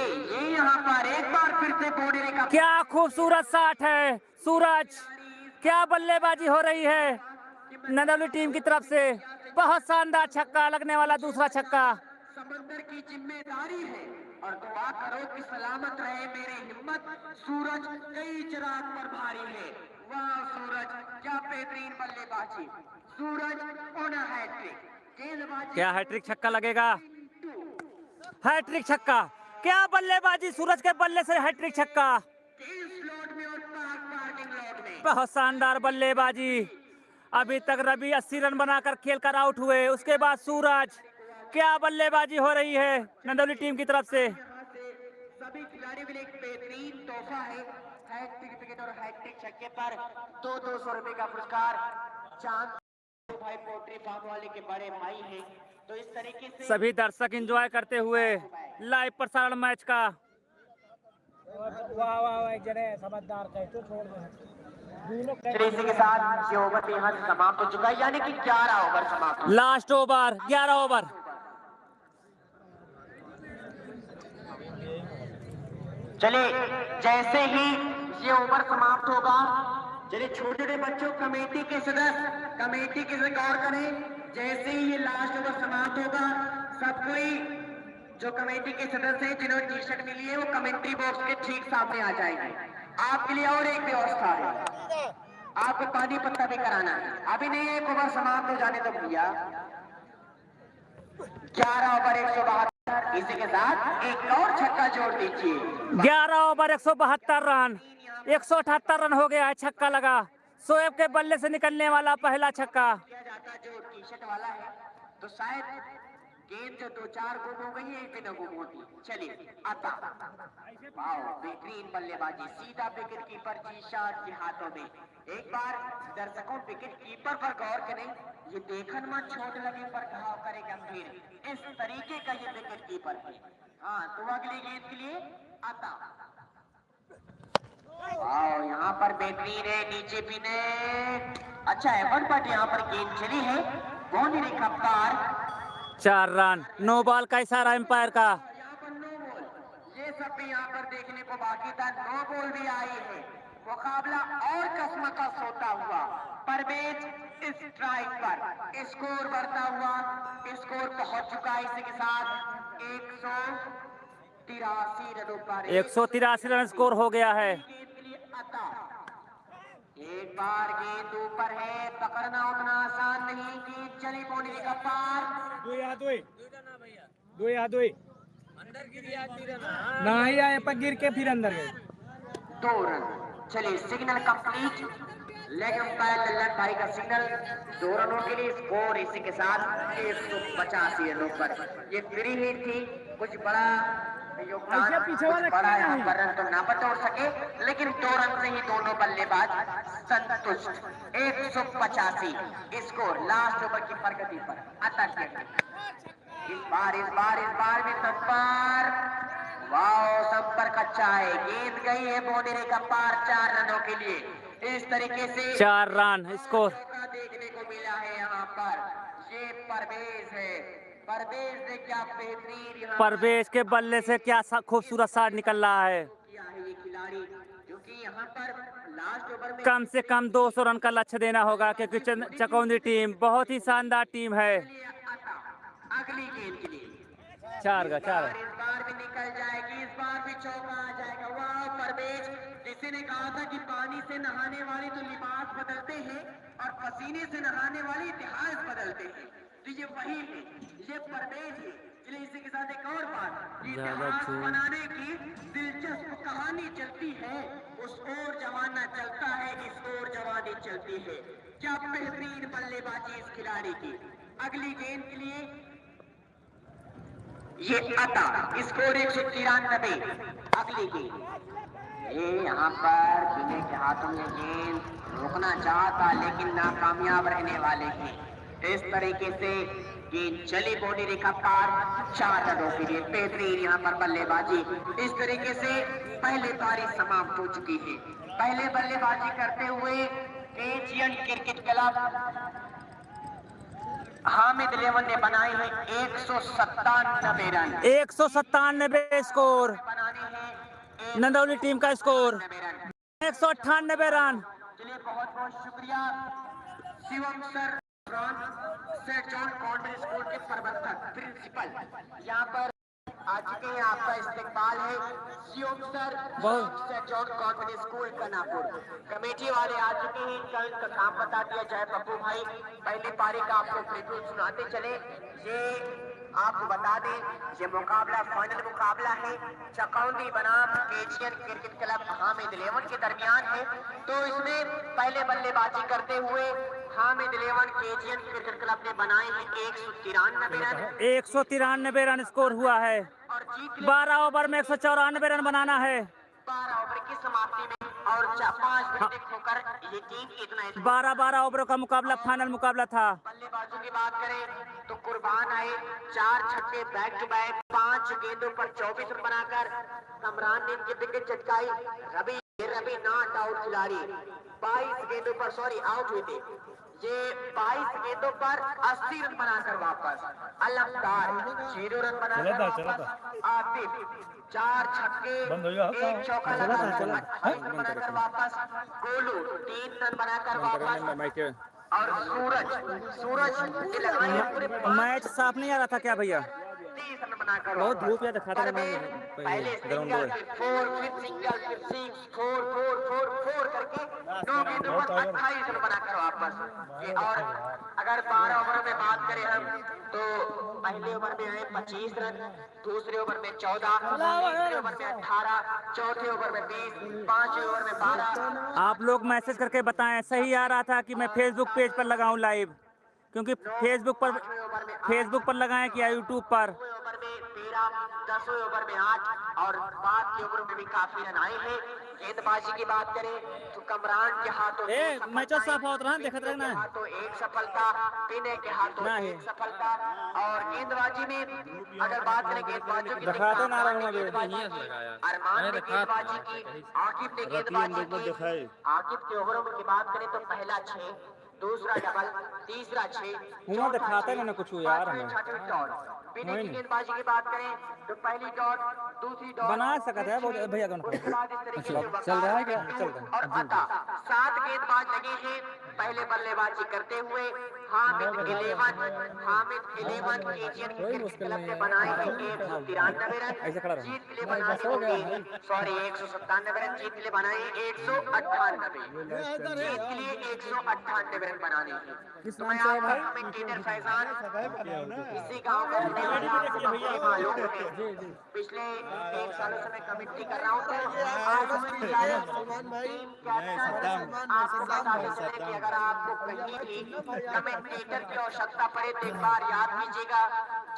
Speaker 2: यहाँ पर एक बार फिर से बोर्डर का
Speaker 1: क्या खूबसूरत शॉट है सूरज, क्या बल्लेबाजी हो रही है नंदौली टीम की तरफ से। बहुत शानदार छक्का, लगने वाला दूसरा छक्का।
Speaker 2: समंदर की जिम्मेदारी है और दुआ करो कि सलामत रहे मेरी हिम्मत। सूरज कई चिराग पर भारी है। वाह सूरज, क्या बेहतरीन बल्लेबाजी। सूरज ऑन हैट्रिक, गेंदबाजी।
Speaker 1: क्या हैट्रिक छक्का लगेगा? हैट्रिक छक्का, क्या बल्लेबाजी सूरज के बल्ले से हैट्रिक छक्का।
Speaker 2: स्लॉट में और पार्किंग लॉट में
Speaker 1: बहुत शानदार बल्लेबाजी। अभी तक रवि 80 रन बनाकर खेलकर आउट हुए, उसके बाद सूरज। क्या बल्लेबाजी हो रही है नंदौली टीम की तरफ से।
Speaker 2: सभी खिलाड़ियों के लिए एक बेहतरीन तोहफा है, हैट्रिक विकेट और हैट्रिक छक्के पर 200 रुपए का पुरस्कार। चांद भाई पोल्ट्री फार्म वाले के बड़े भाई हैं, तो इस तरीके से
Speaker 1: सभी दर्शक एंजॉय करते हुए लाइव प्रसारण मैच का।
Speaker 4: वाह वाह वाह, जने समझदार कहे तो छोड़ दे।
Speaker 2: तो इसी के साथ ये ओवर भी यहाँ से समाप्त हो चुका है, यानी कि 11 ओवर समाप्त।
Speaker 1: Last over, 11 over.
Speaker 2: चलिए, जैसे ही ये ओवर समाप्त होगा, चलिए छोटे छोटे बच्चों, कमेटी के सदस्य गौर करें। जैसे ही ये लास्ट ओवर समाप्त होगा, सब कोई जो कमेटी के सदस्य हैं जिन्होंने टी शर्ट मिली है वो कमेंट्री बॉक्स के ठीक सामने आ जाएंगे। आपके लिए और एक व्यवस्था है, आपको पानी पत्ता भी कराना है। अभी नहीं, एक ओवर समाप्त हो जाने दो भैया। 11 ओवर 172, इसी के साथ एक और छक्का जोड़ दीजिए।
Speaker 1: 11 ओवर 172 रन, 178 रन हो गया है। छक्का लगा, शोएब के बल्ले से निकलने वाला पहला छक्का।
Speaker 2: किया जाता जो टी शर्ट वाला है, तो शायद गेंद जो 2-4 गुम हो गई है, एक भी न गुम होती। चलिए आता, वाह बेहतरीन बल्लेबाजी, सीधा विकेट कीपर जीशान के हाथों में। एक बार दर्शकों विकेट कीपर पर गौर करें, ये देखन मत चोट लगे पर घाव करे गंभीर, इस तरीके का ये विकेट कीपर है। हाँ, तो अगली गेंद के लिए आता। वाह, यहाँ पर बेहतरीन है, नीचे भी ने अच्छा एफर्ट, बट यहाँ पर गेंद चली है। कौन रेखा पार
Speaker 1: 4 रन, नो बॉल का इशारा एम्पायर का।
Speaker 2: यहाँ पर नो बॉल, ये सब भी यहाँ पर देखने को बाकी था। नो बॉल भी आई है, मुकाबला और कसमकस होता हुआ। परवेज स्ट्राइक पर, स्कोर बढ़ता हुआ, स्कोर पहुंच चुका है इसी के साथ 183 रनों पर।
Speaker 1: 183 रन स्कोर हो गया है।
Speaker 2: गेंद के लिए अता, एक बार गेंद ऊपर है, पकड़ना उतना आसान नहीं। गेंद चली बाउंड्री का पार।
Speaker 4: नहीं आए पर गिर के फिर अंदर गए।
Speaker 2: 2 रन। चलिए signal complete, leg umpire Lallan भाई का सिग्नल। 2 रनों के लिए स्कोर इसी के साथ 185 रनों पर। ये फ्री हिट थी, कुछ बड़ा योगदान,
Speaker 4: ऐसे पीछे वाला
Speaker 2: कुछ बड़ा
Speaker 4: क्या
Speaker 2: यहाँ
Speaker 4: है?
Speaker 2: पर रन तो ना बटोर सके, लेकिन 2 रन से ही दोनों बल्लेबाज संतुष्ट। 185 स्कोर लास्ट ओवर की प्रगति पर। अतः इस बार भी संपर, वाओ संपर्क अच्छा है। गेंद गई है बाउंड्री का पार 4 रनों के लिए। इस तरीके से
Speaker 1: 4 रन स्कोर।
Speaker 2: मौका देखने को मिला है यहाँ पर। ये परवेज है, परवेज ने क्या बेहतरीन यहाँ
Speaker 1: परवेज के बल्ले से क्या खूबसूरत शॉट निकल रहा है।
Speaker 2: किया है ये खिलाड़ी, क्योंकि यहाँ पर लास्ट ओवर में
Speaker 1: कम से कम 200 रन का लक्ष्य देना होगा, क्योंकि चकौंदी टीम बहुत ही शानदार टीम है।
Speaker 2: अगली गेंद के लिए
Speaker 1: 4 का 4।
Speaker 2: इस बार भी निकल जाएगी, इस बार भी चौका आ जाएगा। वाह परवेज, किसी ने कहा था कि पानी से नहाने वाले तो लिबास बदलते हैं और पसीने से नहाने वाले इतिहास बदलते हैं। तो ये वही है, ये परवेज है। चलिए इसी के साथ एक और बात, इतिहास बनाने की दिलचस्प कहानी चलती है, उस ओर जमाना चलता है, इस ओर जवानी चलती है। क्या बेहतरीन बल्लेबाजी इस खिलाड़ी की। अगली गेंद के लिए ये अता, स्कोर 193। अगली गेंद, ये यहाँ पर बिने के हाथों में गेंद रोकना चाहता, लेकिन नाकामयाब रहने वाले थे। इस तरीके से गेंद चली बाउंड्री का पार 4 रनों के लिए। बेहतरीन यहाँ पर बल्लेबाजी। इस तरीके से पहली पारी समाप्त हो चुकी है। पहले बल्लेबाजी करते हुए Asian cricket club Hamid eleven ने बनाई है 197 रन।
Speaker 1: 197 स्कोर
Speaker 2: बनानी है
Speaker 1: नंदौली टीम का स्कोर
Speaker 2: 198 रन।
Speaker 1: 198 रन।
Speaker 2: चलिए बहुत बहुत शुक्रिया Shivam sir, Saint John convent school के प्रबंधक प्रिंसिपल यहाँ पर आ चुके हैं। आपका इस्तेकबाल है Shivam sir, Saint John convent school Kanapur. Committee वाले आ चुके हैं, इनका काम बता दिया जाए। पप्पू भाई पहली पारी का आपको प्रीव्यू सुनाते चले। ये आपको बता दें, ये मुकाबला फाइनल मुकाबला है चकौंदी बनाम एशियन क्रिकेट क्लब हामिद लेवन के दरमियान है। तो इसमें पहले बल्लेबाजी करते हुए हामिद लेवन एशियन क्रिकेट क्लब ने बनाए हैं 193 रन।
Speaker 1: 193 रन स्कोर हुआ है।
Speaker 2: और जीत
Speaker 1: 12 ओवर में 194 रन बनाना है।
Speaker 2: 12 ओवर की समाप्ति में और 5 विकेट खोकर ये टीम इतना
Speaker 1: 12 ओवरों का मुकाबला फाइनल मुकाबला था।
Speaker 2: बल्लेबाजों की बात करें तो कुर्बान आए 4 छक्के बैक टू बैक, 5 गेंदों पर 24 रन बनाकर कमरान ने इनकी विकेट चटकाई। रवि नॉट आउट खिलाड़ी 22 गेंदों पर आउट हुए थे। ये 22 गेंदों पर 80 रन बनाकर वापस। अलमदार 0 रन बनाकर वापस। आतिफ 4 छक्के 1 चौका लगाकर 28 रन बनाकर वापस। गोलू 3 रन बनाकर वापस। और सूरज ये लगाई है पूरे
Speaker 1: मैच साफ नहीं आ रहा था क्या भैया?
Speaker 2: 30 रन बनाकर
Speaker 1: बहुत
Speaker 2: वापस।
Speaker 1: धूप या दिखाता है
Speaker 2: पहले
Speaker 1: ग्राउंड
Speaker 2: सिंगल, फिर 4, फिर सिंगल, फिर 6, 4 करके 2 गेंदों पर 28 रन बनाकर वापस। ये और अगर 12 ओवर में बात करें हम तो पहले ओवर में आए 25 रन, दूसरे ओवर में 14, तीसरे ओवर में 18, चौथे ओवर में 20, पांचवें ओवर में 12।
Speaker 1: आप लोग मैसेज करके बताएं। सही आ रहा था कि मैं फेसबुक पेज पर लगाऊं लाइव, क्योंकि फेसबुक पर लगाएं कि यूट्यूब पर।
Speaker 2: ओवर में 13, 10वें ओवर में 8 और बाद के ओवर में भी काफी रन आए हैं। गेंदबाजी की बात करें तो कमरान के हाथों
Speaker 1: मैच साफ होता रहा, देखते रहना है।
Speaker 2: हाथों 1 सफलता, पिने के हाथों
Speaker 1: नहीं।
Speaker 2: 1 सफलता। और गेंदबाजी में अगर बात करें गेंदबाजों की,
Speaker 1: दिखाते ना रहा हूं अभी।
Speaker 2: अरमान ने गेंदबाजी की, आकिब ने गेंदबाजी की। आकिब के ओवरों की बात करें तो पहला 6, दूसरा डबल, तीसरा 6,
Speaker 1: मुँह दिखाता है ना कुछ यार हमें।
Speaker 2: छठी डॉट। बिना
Speaker 1: नहीं,
Speaker 2: की
Speaker 1: नहीं।
Speaker 2: गेंदबाजी की बात करें तो पहली डॉट, दूसरी डॉट
Speaker 1: बना सकता है बहुत भैया कौन
Speaker 2: उसके बाद इस तरीके से
Speaker 1: चल रहा है क्या?
Speaker 2: वकार,
Speaker 1: चल रहा है।
Speaker 2: और अता 7 गेंदबाज लगे हैं पहले बल्लेबाजी करते हुए। हामिद 11 एशियन क्रिकेट क्लब ने बनाए हैं 193 रन,
Speaker 1: ऐसे खड़ा रहो।
Speaker 2: जीत के लिए बनाए होंगे, सॉरी 197 रन, जीत के लिए बनाए 198, जीत के लिए 198 रन बनाने हैं। तो मैं आपका कमेंटेटर फैजान इसी गांव का रहने वाला आपको बखूबी मालूम है। पिछले 1 सालों से मैं कमेंट्री कर रहा हूँ, तो आज हमें टीम कैप्टन आपको बताते चले कि अगर आपको कहीं भी कमेंटेटर की आवश्यकता पड़े तो एक बार याद कीजिएगा,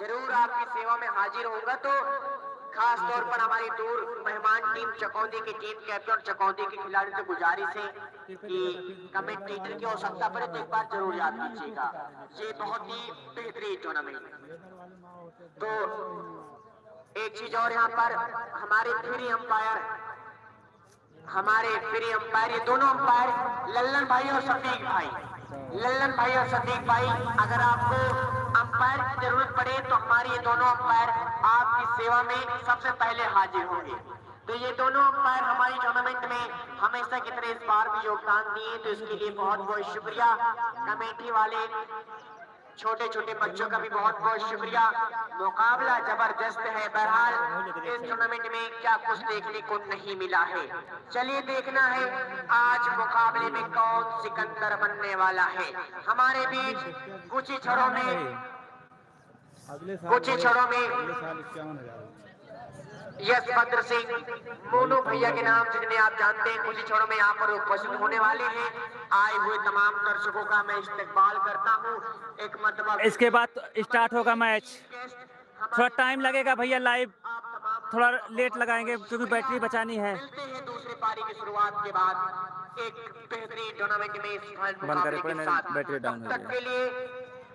Speaker 2: जरूर आपकी सेवा में हाजिर होऊंगा। तो खास तौर पर हमारी दूर मेहमान टीम चकौंदी की टीम कैप्टन और चकौंदी के खिलाड़ी से गुजारिश है कि कमेंटेटर की आवश्यकता पड़े तो एक बार जरूर याद कीजिएगा। ये बहुत ही बेहतरीन टूर्नामेंट। तो एक चीज और, यहाँ पर हमारे फ्री अंपायर ये दोनों अंपायर लल्लन भाई और सदीक भाई, अगर आपको अंपायर की जरूरत पड़े तो हमारे ये दोनों अंपायर आपकी सेवा में सबसे पहले हाजिर होंगे। तो ये दोनों अंपायर हमारी टूर्नामेंट में हमेशा की तरह इस बार भी योगदान दिए, तो इसके लिए बहुत बहुत शुक्रिया। कमेटी वाले छोटे छोटे बच्चों का भी बहुत बहुत शुक्रिया। मुकाबला जबरदस्त है। बहरहाल इस टूर्नामेंट में क्या कुछ देखने को नहीं मिला है, चलिए देखना है आज मुकाबले में कौन सिकंदर बनने वाला है। हमारे बीच कुछ ही क्षणों में यशभद्र सिंह मोनू भैया के नाम से जिन्हें आप जानते हैं, कुछ ही क्षणों में यहाँ पर उपस्थित होने वाले हैं। आए हुए तमाम दर्शकों का मैं इस्तकबाल करता हूँ। एक मरतबा
Speaker 1: इसके बाद स्टार्ट होगा मैच। थोड़ा टाइम लगेगा भैया, लाइव थोड़ा लेट लगाएंगे क्योंकि बैटरी बचानी है।
Speaker 2: मिलते हैं दूसरी पारी की शुरुआत के बाद एक बेहतरीन टूर्नामेंट में इस
Speaker 1: बंद करे
Speaker 2: मुकाबले के
Speaker 1: पड़े,
Speaker 2: साथ।
Speaker 1: बैटरी डाउन
Speaker 2: तब
Speaker 1: हो
Speaker 2: तक
Speaker 1: गई।
Speaker 2: के लिए